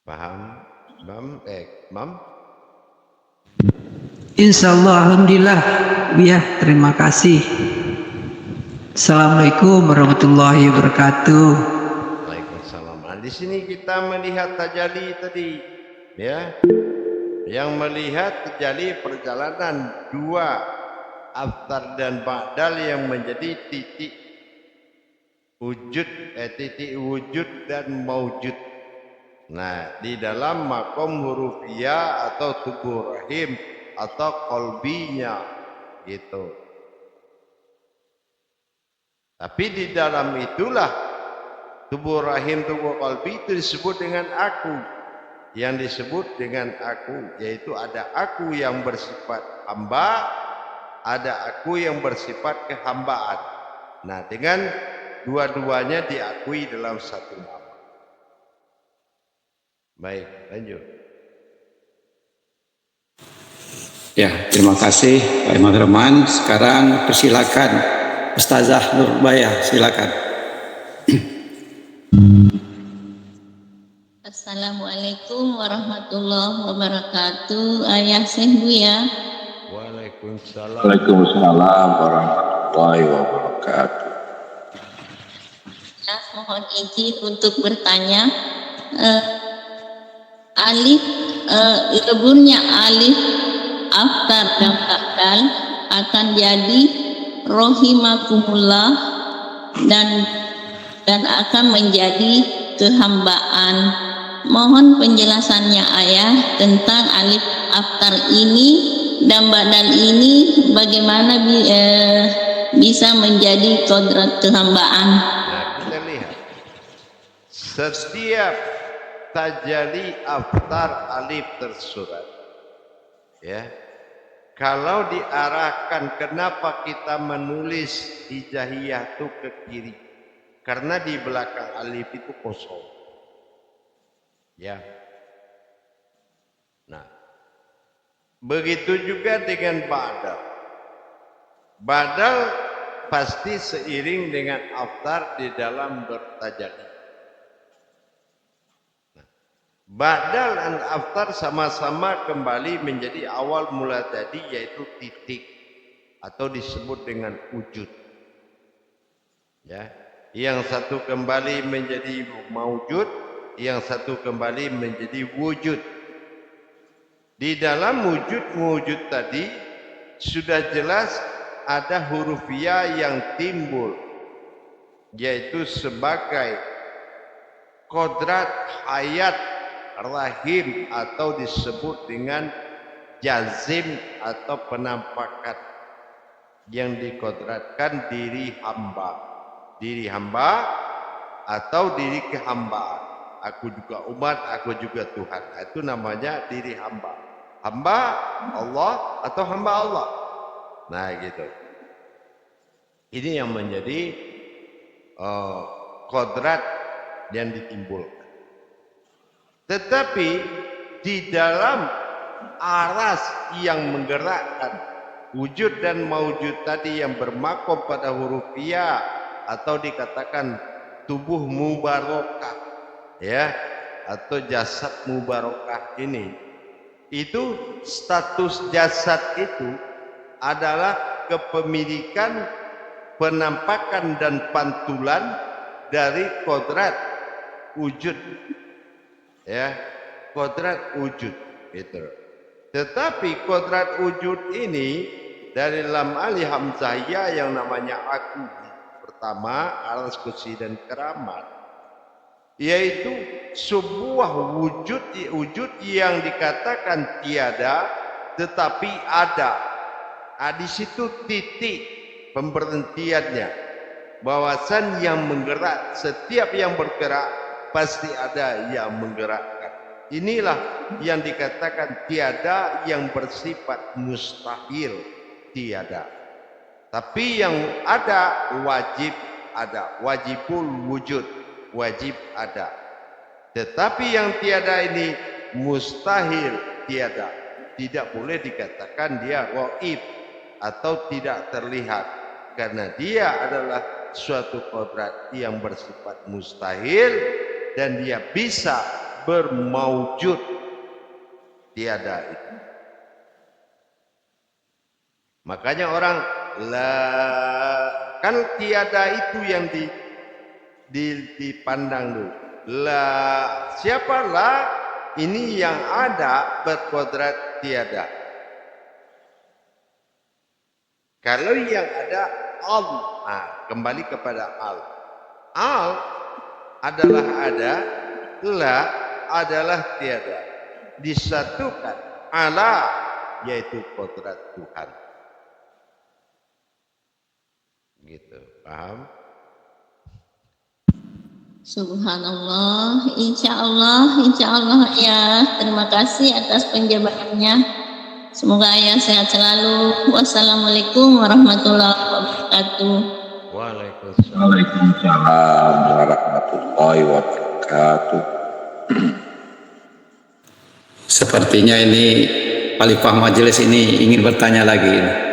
Paham? Mam? Insya Allah, alhamdulillah. Ya, terima kasih. Assalamualaikum warahmatullahi wabarakatuh. Waalaikumsalam. Nah, di sini kita melihat tajalli tadi, ya, yang melihat tajalli perjalanan dua aftar dan ba'dal yang menjadi titik wujud dan maujud. Nah, di dalam makom hurufiyah atau tubuh rahim atau kolbinya gitu. Tapi di dalam itulah tubuh rahim, tubuh kolbi itu disebut dengan aku. Yang disebut dengan aku, yaitu ada aku yang bersifat hamba, ada aku yang bersifat kehambaan. Nah, dengan dua-duanya diakui dalam satu nama. Baik, lanjut. Ya, terima kasih Pak Imam Rahman. Sekarang persilakan Ustazah Nurbaya, silakan. Assalamualaikum warahmatullahi wabarakatuh. Ayah Syekh Buya. Waalaikumsalam. Waalaikumsalam warahmatullahi wabarakatuh. Ya, mohon izin untuk bertanya. Alif, leburnya alif aftar dan ba'dal akan jadi rohimakumullah dan akan menjadi kehambaan. Mohon penjelasannya ayah tentang alif aftar ini dan ba'dal ini bagaimana bisa menjadi kodrat kehambaan. Nah, kita lihat setiap tajalli aftar alif tersurat, ya, kalau diarahkan, kenapa kita menulis hijaiyah itu ke kiri? Karena di belakang alif itu kosong, ya. Nah, begitu juga dengan ba'dal. Ba'dal pasti seiring dengan aftar di dalam bertajalli. Ba'dal dan aftar sama-sama kembali menjadi awal mula tadi, yaitu titik atau disebut dengan wujud. Ya, yang satu kembali menjadi maujud, yang satu kembali menjadi wujud. Di dalam wujud tadi sudah jelas ada huruf ya yang timbul, yaitu sebagai kodrat hayat rahim atau disebut dengan jazim atau penampakan yang dikodratkan diri hamba atau diri kehambaan. Aku juga umat, aku juga Tuhan. Itu namanya diri hamba. Hamba Allah atau hamba Allah. Nah gitu. Ini yang menjadi kodrat yang ditimbulkan. Tetapi di dalam aras yang menggerakkan wujud dan maujud tadi yang bermakom pada huruf ya atau dikatakan tubuh mubarakah, ya, atau jasad mubarakah ini, itu status jasad itu adalah kepemilikan, penampakan dan pantulan dari kodrat wujud, ya, kodrat wujud itu. Tetapi kodrat wujud ini dari lam alif hamzah ya yang namanya aku pertama, alas kursi dan keramat, yaitu sebuah wujud yang dikatakan tiada tetapi ada. Di situ titik pemberhentiannya, bahwasan yang menggerak, setiap yang bergerak pasti ada yang menggerakkan. Inilah yang dikatakan tiada yang bersifat mustahil, tiada. Tapi yang ada wajib ada, wajibul wujud, wajib ada. Tetapi yang tiada ini mustahil, tiada. Tidak boleh dikatakan dia gaib atau tidak terlihat, karena dia adalah suatu kodrat yang bersifat mustahil dan dia bisa bermaujud, tiada itu. Makanya orang kan tiada itu yang dipandang dulu. Siapa lah ini yang ada berkodrat tiada. Kalau yang ada al, kembali kepada al. Al adalah ada, la adalah tiada. Disatukan ala, yaitu kodrat Tuhan. Gitu, paham? Subhanallah, insya Allah ya. Terima kasih atas penjabarannya. Semoga ayah sehat selalu. Wassalamualaikum warahmatullahi wabarakatuh. Waalaikumsalam warahmatullahi wabarakatuh. Sepertinya ini Khalifah majelis ini ingin bertanya lagi.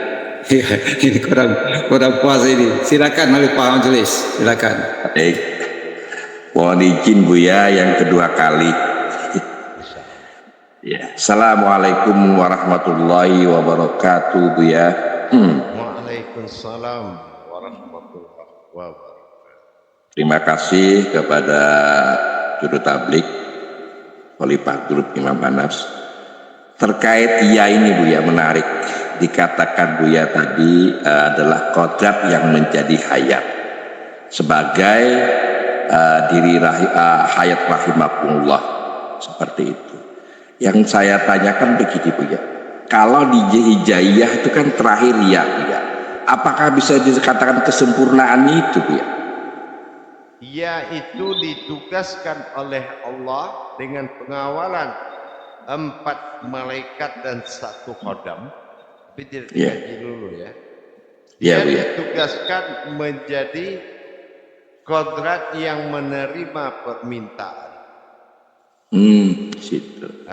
Ini kurang puas ini. Silakan Khalifah majelis, silakan. Baik. Mohon izin Buya yang kedua kali. Ya. Assalamualaikum warahmatullahi wabarakatuh Buya. Waalaikumsalam warahmatullahi wabarakatuh. Terima kasih kepada juru tablik Khalifah Grup Imam Anas. Terkait iya ini Buya, menarik. Dikatakan Buya tadi adalah kodrat yang menjadi hayat sebagai diri hayat rahimakumullah, seperti itu. Yang saya tanyakan begini Buya, kalau di hijaiyah itu kan terakhir ya Buya, apakah bisa dikatakan kesempurnaan itu Buya? Ya, itu ditugaskan oleh Allah dengan pengawalan 4 malaikat dan 1 khodam. Tapi tidak dikaji dulu ya. Dia ditugaskan menjadi kodrat yang menerima permintaan. Situ.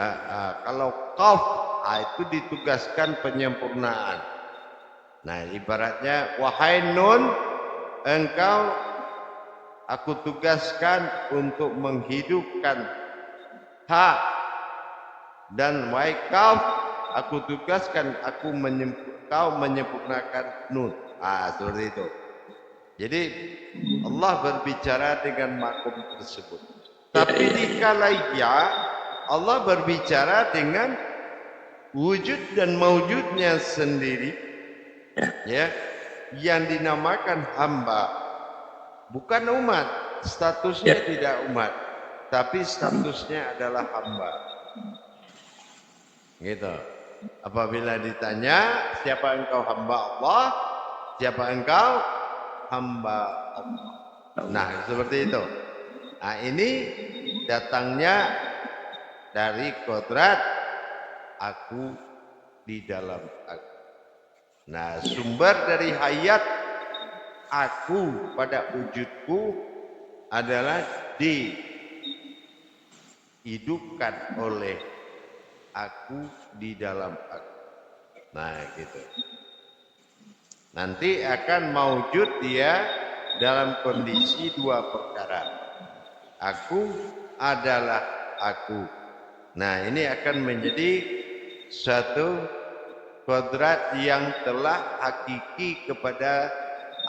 Kalau qaf, itu ditugaskan penyempurnaan. Nah, ibaratnya wahai Nun, engkau aku tugaskan untuk menghidupkan ha, dan wahai Qaf, aku tugaskan kau menyempurnakan Nun. Seperti itu. Jadi Allah berbicara dengan makom tersebut. Tapi dikala ya Allah berbicara dengan wujud dan maujudnya sendiri, ya, yang dinamakan hamba, bukan umat. Statusnya tidak umat, tapi statusnya adalah hamba. Gitu. Apabila ditanya, siapa engkau hamba Allah? Siapa engkau hamba Allah? Nah, seperti itu. Nah, ini datangnya dari kodrat aku di dalam aku. Nah, sumber dari hayat aku pada wujudku adalah dihidupkan oleh aku di dalam aku. Nah, gitu. Nanti akan maujud dia dalam kondisi dua perkara. Aku adalah aku. Nah, ini akan menjadi suatu kodrat yang telah hakiki kepada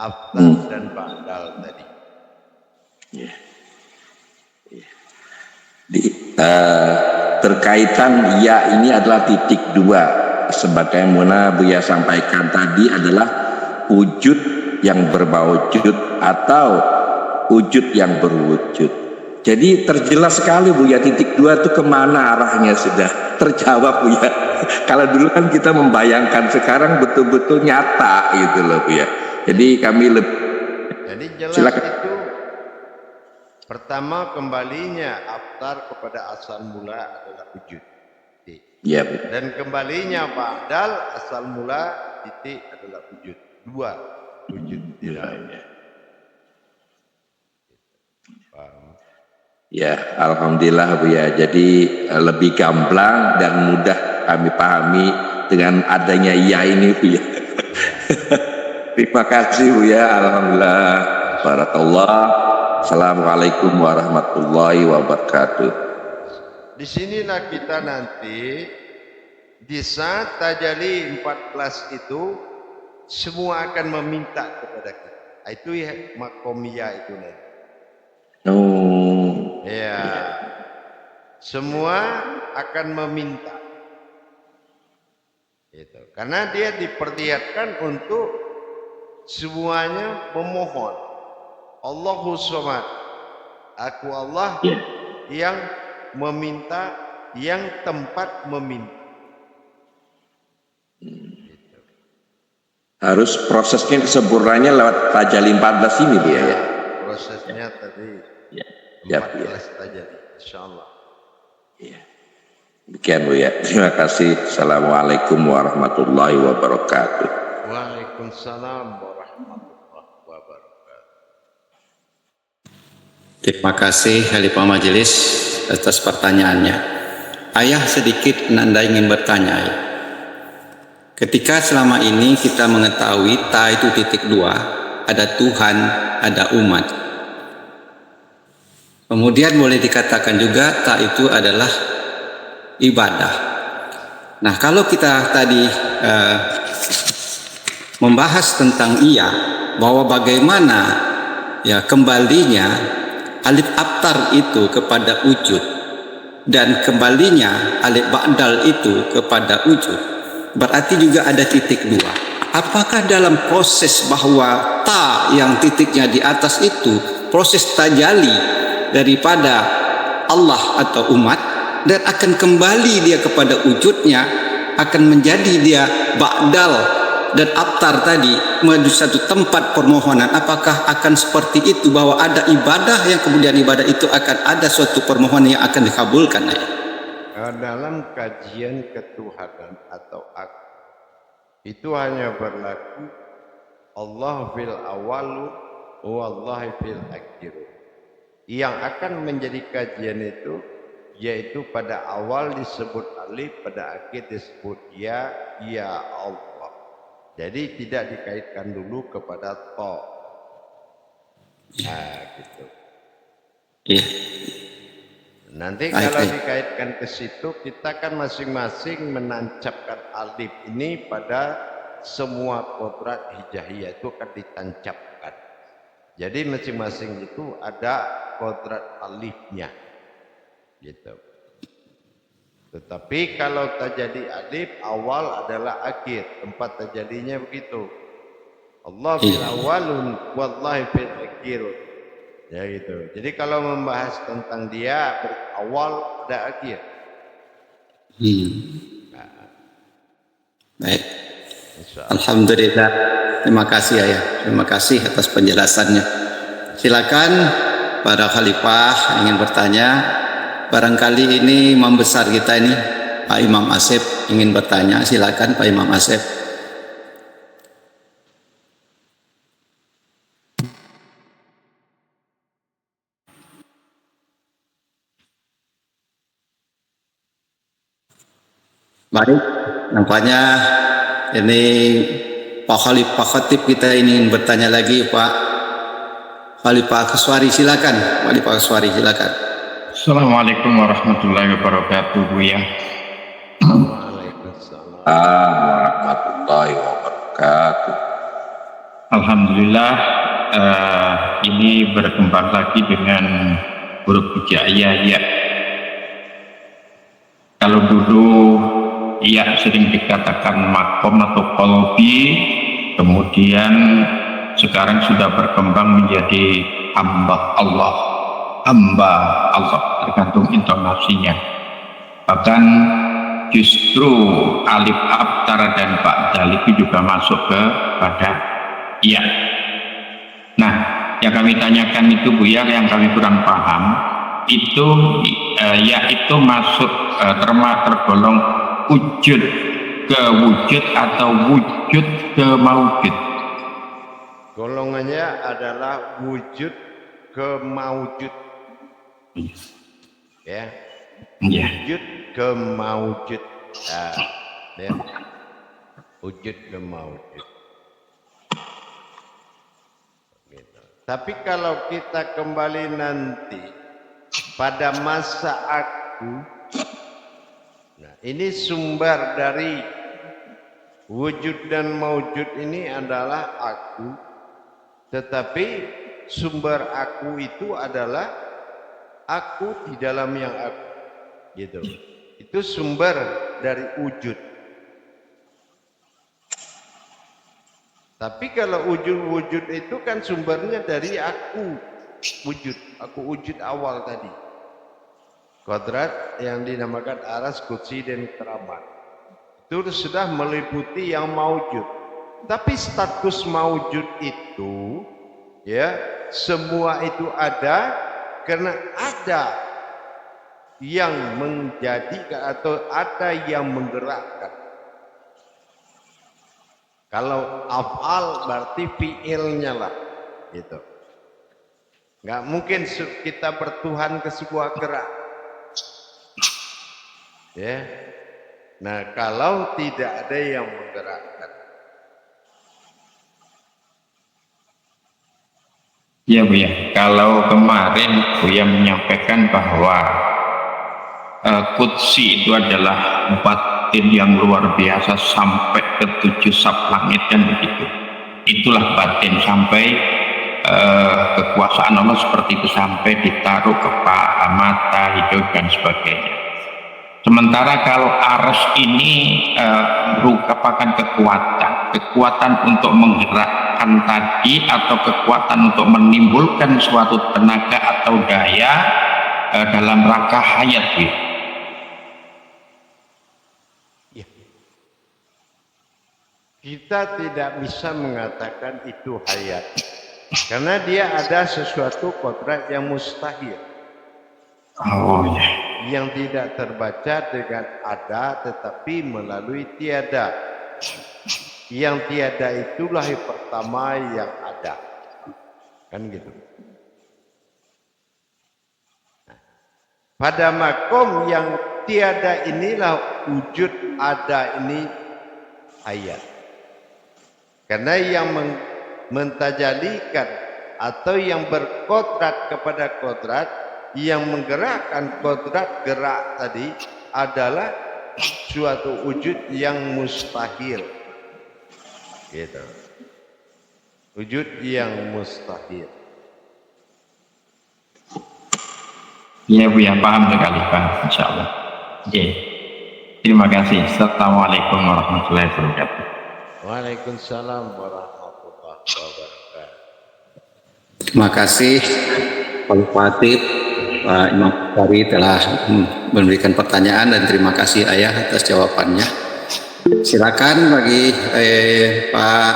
afdal dan ba'dal tadi. Terkaitan ya ini adalah titik dua, sebagaimana Buya sampaikan tadi adalah wujud yang berwujud atau wujud yang berwujud. Jadi terjelas sekali Buya, titik dua itu kemana arahnya sudah terjawab Buya. Kalau dulu kan kita membayangkan, sekarang betul-betul nyata gitu loh Buya. Jadi kami lebih. Jadi jelas silakan. itu pertama kembalinya aftar kepada asal mula adalah wujud. Ya, dan kembalinya ba'dal asal mula titik adalah wujud. Dua wujud di dalamnya. Ya, alhamdulillah Bu ya. Jadi lebih gamblang dan mudah kami pahami dengan adanya ya ini Bu ya. Terima kasih Bu ya. Alhamdulillah. Barakallah. Assalamualaikum warahmatullahi wabarakatuh. Disinilah kita nanti di saat tajalli 14 itu semua akan meminta kepada kita. Itu ya makomiyah itu nanti. Ya, semua akan meminta. Itu. Karena dia diperlihatkan untuk semuanya memohon. Allahu Samad, aku Allah yang meminta, yang tempat meminta. Harus prosesnya kesempurnanya lewat tajalli 14 ini dia ya. Prosesnya tadi 14 tajalli, insyaallah. Ya. Demikian Bu ya. Terima kasih. Assalamualaikum warahmatullahi wabarakatuh. Waalaikumsalam warahmatullahi wabarakatuh. Terima kasih Khalifah Majelis atas pertanyaannya. Ayah sedikit Anda ingin bertanya. Ketika selama ini kita mengetahui ta itu titik dua, ada Tuhan, ada umat. Kemudian boleh dikatakan juga ta itu adalah ibadah. Nah, kalau kita tadi membahas tentang iya, bahwa bagaimana ya kembalinya alif abtar itu kepada wujud dan kembalinya alif ba'dal itu kepada wujud, berarti juga ada titik dua. Apakah dalam proses bahwa ta yang titiknya di atas itu proses tajalli daripada Allah atau umat, dan akan kembali dia kepada wujudnya, akan menjadi dia ba'dal dan abtar tadi menuju satu tempat permohonan? Apakah akan seperti itu, bahwa ada ibadah yang kemudian ibadah itu akan ada suatu permohonan yang akan dikabulkan? Dalam kajian ketuhanan atau aku itu hanya berlaku Allah fil awalu wallahi fil akhiru. Yang akan menjadi kajian itu yaitu pada awal disebut alif, pada akhir disebut ya Allah. Jadi tidak dikaitkan dulu kepada to. Nah, gitu. Iya. Nanti kalau dikaitkan ke situ, kita kan masing-masing menancapkan alif ini pada semua kodrat hijaiyah itu akan ditancapkan. Jadi masing-masing itu ada kodrat alifnya. gitu. Tetapi kalau tajadi alif, awal adalah akhir, tempat tajadinya begitu. Allah fil awalun wallahi fil akhir. Ya gitu. Jadi kalau membahas tentang dia berawal ada akhir. Baik. Insya Allah. Alhamdulillah. Terima kasih Ayah. Terima kasih atas penjelasannya. Silakan para khalifah ingin bertanya. Barangkali ini imam besar kita ini, Pak Imam Asep ingin bertanya. Silakan Pak Imam Asep. Baik, nampaknya ini Pak Khalifah Khatib kita ingin bertanya lagi, Pak Khalifah Akhswari, silakan. Pak Khalifah Akhswari, silakan. Assalamualaikum warahmatullahi wabarakatuh, Buya. Waalaikumsalam. warahmatullahi wabarakatuh. Alhamdulillah, ini berkembang lagi dengan huruf hijaiyah ya. Kalau dulu ya sering dikatakan makom atau kolbi, kemudian sekarang sudah berkembang menjadi hamba Allah, tergantung intonasinya. Bahkan justru alif abtar dan ba'dal itu juga masuk kepada ya. Nah, yang kami tanyakan itu Buya, yang kami kurang paham itu ya itu masuk tergolong wujud ke wujud atau wujud ke maujud. Golongannya adalah wujud ke maujud. Ya. Wujud ke maujud. Nah, ya. Wujud ke maujud. Gitu. Tapi kalau kita kembali nanti pada masa aku, nah ini sumber dari wujud dan maujud ini adalah aku, tetapi sumber aku itu adalah aku di dalam yang aku, gitu. Itu sumber dari wujud. Tapi kalau wujud itu kan sumbernya dari aku wujud, aku wujud awal tadi. Kodrat yang dinamakan aras, kursi dan keramat. Itu sudah meliputi yang maujud. Tapi status maujud itu, ya, semua itu ada karena ada yang menjadikan atau ada yang menggerakkan. Kalau af'al berarti fi'ilnya lah, gitu. Nggak mungkin kita bertuhan ke sebuah gerak, ya. Nah, kalau tidak ada yang menggerakkan. Ya Buya, kalau kemarin Buya menyampaikan bahwa Qudsi itu adalah batin yang luar biasa sampai ke 7 sab langit dan begitu. Itulah batin sampai kekuasaan Allah seperti itu, sampai ditaruh ke paha, mata, hidung dan sebagainya. Sementara kalau aras ini merupakan kekuatan untuk menggerakkan tadi, atau kekuatan untuk menimbulkan suatu tenaga atau daya dalam rangka hayat gitu. Ya. Kita tidak bisa mengatakan itu hayat, karena dia ada sesuatu kodrat yang mustahil. Oh ya. Yang tidak terbaca dengan ada tetapi melalui tiada. Yang tiada itulah yang pertama yang ada. Kan gitu. Nah, pada makom yang tiada inilah wujud ada ini ayat. Karena yang mentajalikan atau yang berkodrat kepada kodrat, yang menggerakkan kodrat gerak tadi adalah suatu wujud yang mustahil, gitu. Wujud yang mustahil. Iya Bu ya, paham sekali Pak, insya Allah. Oke. Terima kasih. Assalamualaikum warahmatullahi wabarakatuh. Waalaikumsalam warahmatullahi wabarakatuh. Terima kasih Pak Bupati, Pak Imam Bukhari telah memberikan pertanyaan, dan terima kasih Ayah atas jawabannya. Silakan bagi Pak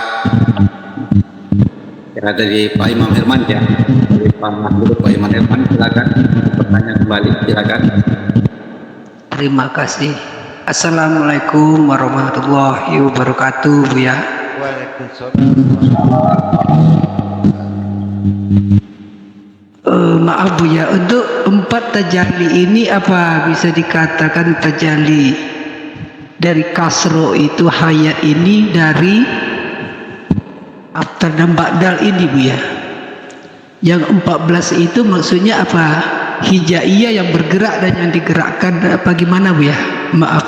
ya, dari Pak Imam Herman ya, dari Pak Imam Herman, silakan pertanyaan kembali, silakan. Terima kasih. Assalamualaikum warahmatullahi wabarakatuh, Buya. Waalaikumsalam. Maaf Buya, untuk 4 tajalli ini apa bisa dikatakan tajalli dari kasro itu hayat ini dari after dan ba'dal ini Buya? Yang 14 itu maksudnya apa? Hijaiyah yang bergerak dan yang digerakkan apa gimana Buya? Maaf.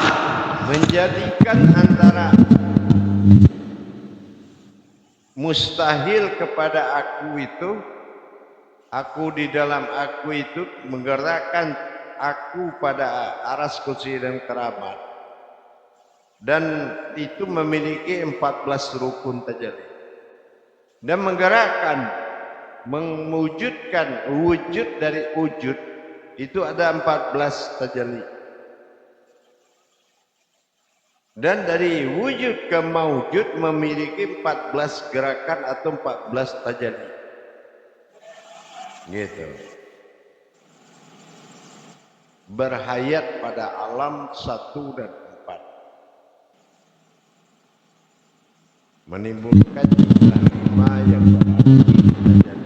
Menjadikan antara mustahil kepada aku itu, aku di dalam aku itu menggerakkan aku pada aras kursi dan keramat, dan itu memiliki 14 rukun tajalli, dan menggerakkan, mewujudkan wujud dari wujud itu ada 14 tajalli, dan dari wujud ke maujud memiliki 14 gerakan atau 14 tajalli. Gitu. Berhayat pada alam 1 dan 4, menimbulkan jumlah 5 yang berarti tajalli.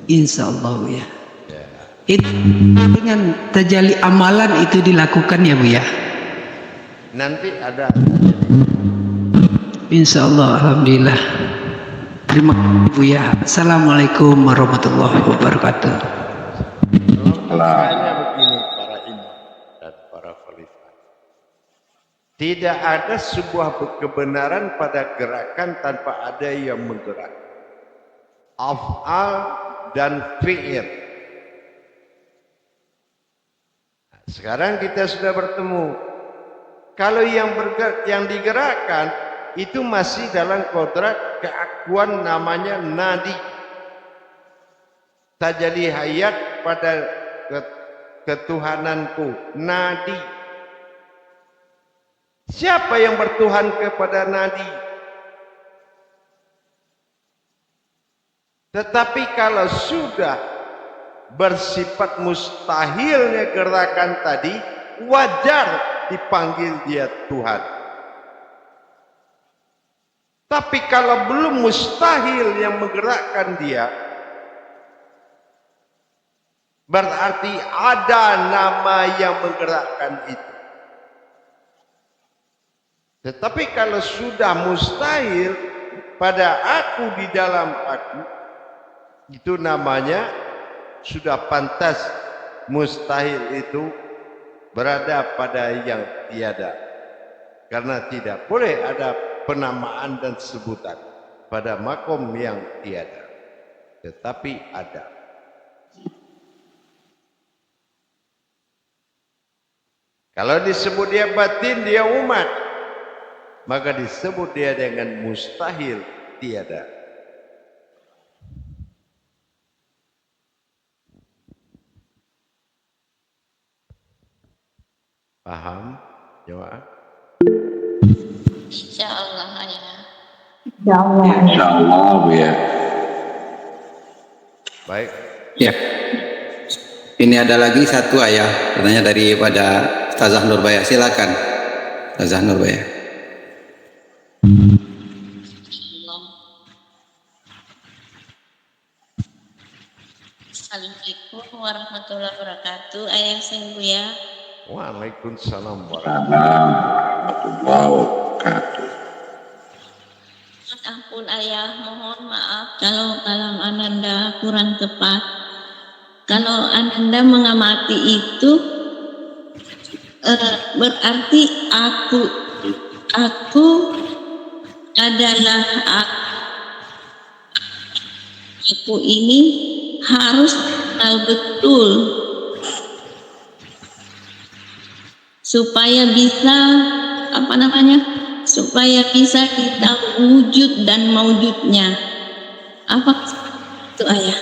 Insya Allah ya. Itu dengan tajalli amalan itu dilakukan ya Bu ya? Nanti ada. Insya Allah, alhamdulillah. Terima kasih Bu ya. Assalamualaikum warahmatullahi wabarakatuh. Hanya begini para imam dan para khalifah. Tidak ada sebuah kebenaran pada gerakan tanpa ada yang menggerak. Af'al dan fi'il. Sekarang kita sudah bertemu. Kalau yang digerakkan itu masih dalam kodrat keakuan namanya nadi. Tajalli hayat pada ketuhananku, nadi. Siapa yang bertuhan kepada nadi? Tetapi kalau sudah bersifat mustahilnya gerakan tadi, wajar dipanggil dia Tuhan. Tapi kalau belum mustahil yang menggerakkan dia, berarti ada nama yang menggerakkan itu. Tetapi kalau sudah mustahil pada aku di dalam aku, itu namanya sudah pantas mustahil itu berada pada yang tiada. Karena tidak boleh ada penamaan dan sebutan pada makom yang tiada, tetapi ada. Kalau disebut dia batin, dia umat, maka disebut dia dengan mustahil tiada. Paham jemaah? Insya Allah ya. Insya Allah Bu ya. Baik. Ya. Ini ada lagi satu Ayah, pertanyaan daripada Ustazah Nurbaya. Silakan, Ustazah Nurbaya. Assalamualaikum warahmatullahi wabarakatuh. Ayah sing ya. Waalaikumsalam warahmatullahi wabarakatuh. Ampun ayah, mohon maaf kalau kalam Ananda kurang tepat. Kalau Ananda mengamati itu berarti aku adalah aku ini harus betul supaya bisa supaya bisa kita wujud dan maujudnya. Apa itu ayah?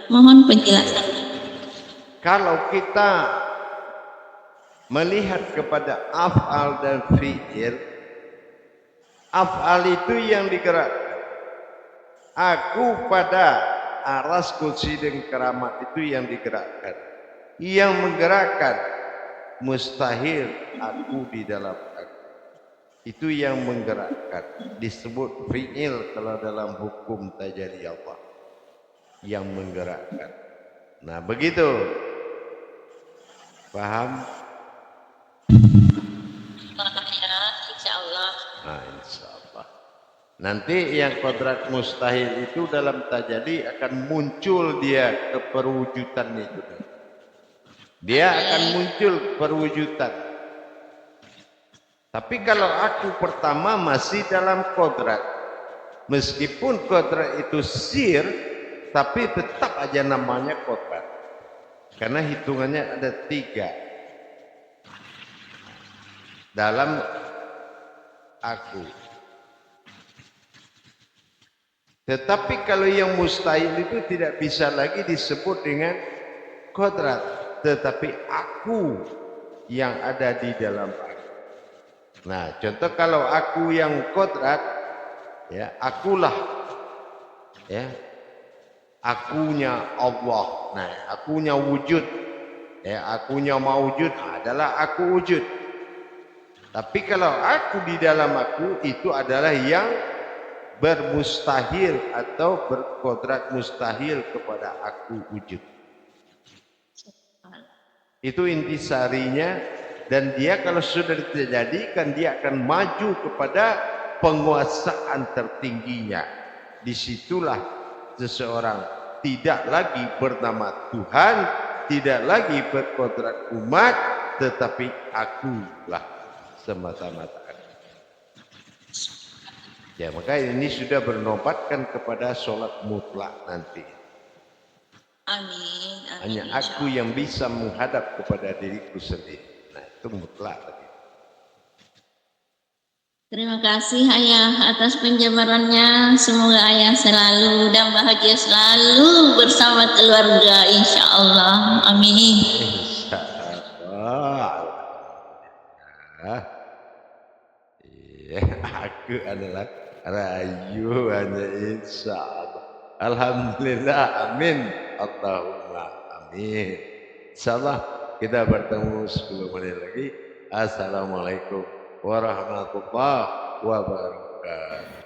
Mohon penjelasan. Kalau kita melihat kepada af'al dan fi'il, af'al itu yang digerakkan. Aku pada aras, kursi dan keramat itu yang digerakkan. Yang menggerakkan mustahil aku di dalam aku. Itu yang menggerakkan. Disebut fi'il kalau dalam hukum tajalli Allah. Yang menggerakkan. Nah begitu. Paham? Insyaallah. Nah, insyaallah. Nanti yang kodrat mustahil itu dalam tajalli akan muncul dia keperwujudan itu. Dia akan muncul perwujudan. Tapi kalau aku pertama masih dalam kodrat, meskipun kodrat itu sir, tapi tetap aja namanya kodrat. Karena hitungannya ada 3 dalam aku. Tetapi kalau yang mustahil itu tidak bisa lagi disebut dengan kodrat, tetapi aku yang ada di dalam aku. Nah, contoh kalau aku yang kodrat, ya akulah, ya akunya Allah. Nah, akunya wujud, ya akunya maujud adalah aku wujud. Tapi kalau aku di dalam aku itu adalah yang bermustahil atau berkodrat mustahil kepada aku wujud. Itu intisarinya, dan dia kalau sudah terjadikan dia akan maju kepada penguasaan tertingginya. Disitulah seseorang tidak lagi bernama Tuhan, tidak lagi berkodrat umat, tetapi akulah semata-mata. Ya, maka ini sudah bernobatkan kepada sholat mutlak nanti. Amin. Hanya aku yang bisa menghadap kepada diriku sendiri. Nah, itu mutlak tadi. Terima kasih ayah atas penjabarannya. Semoga ayah selalu dan bahagia selalu bersama keluarga, insya Allah. Amin. Insya Allah. Iya, aku adalah rayu hanya insya Allah. Alhamdulillah, amin. Allahumma amin. Insyaallah kita bertemu 10 menit lagi. Assalamualaikum warahmatullahi wabarakatuh.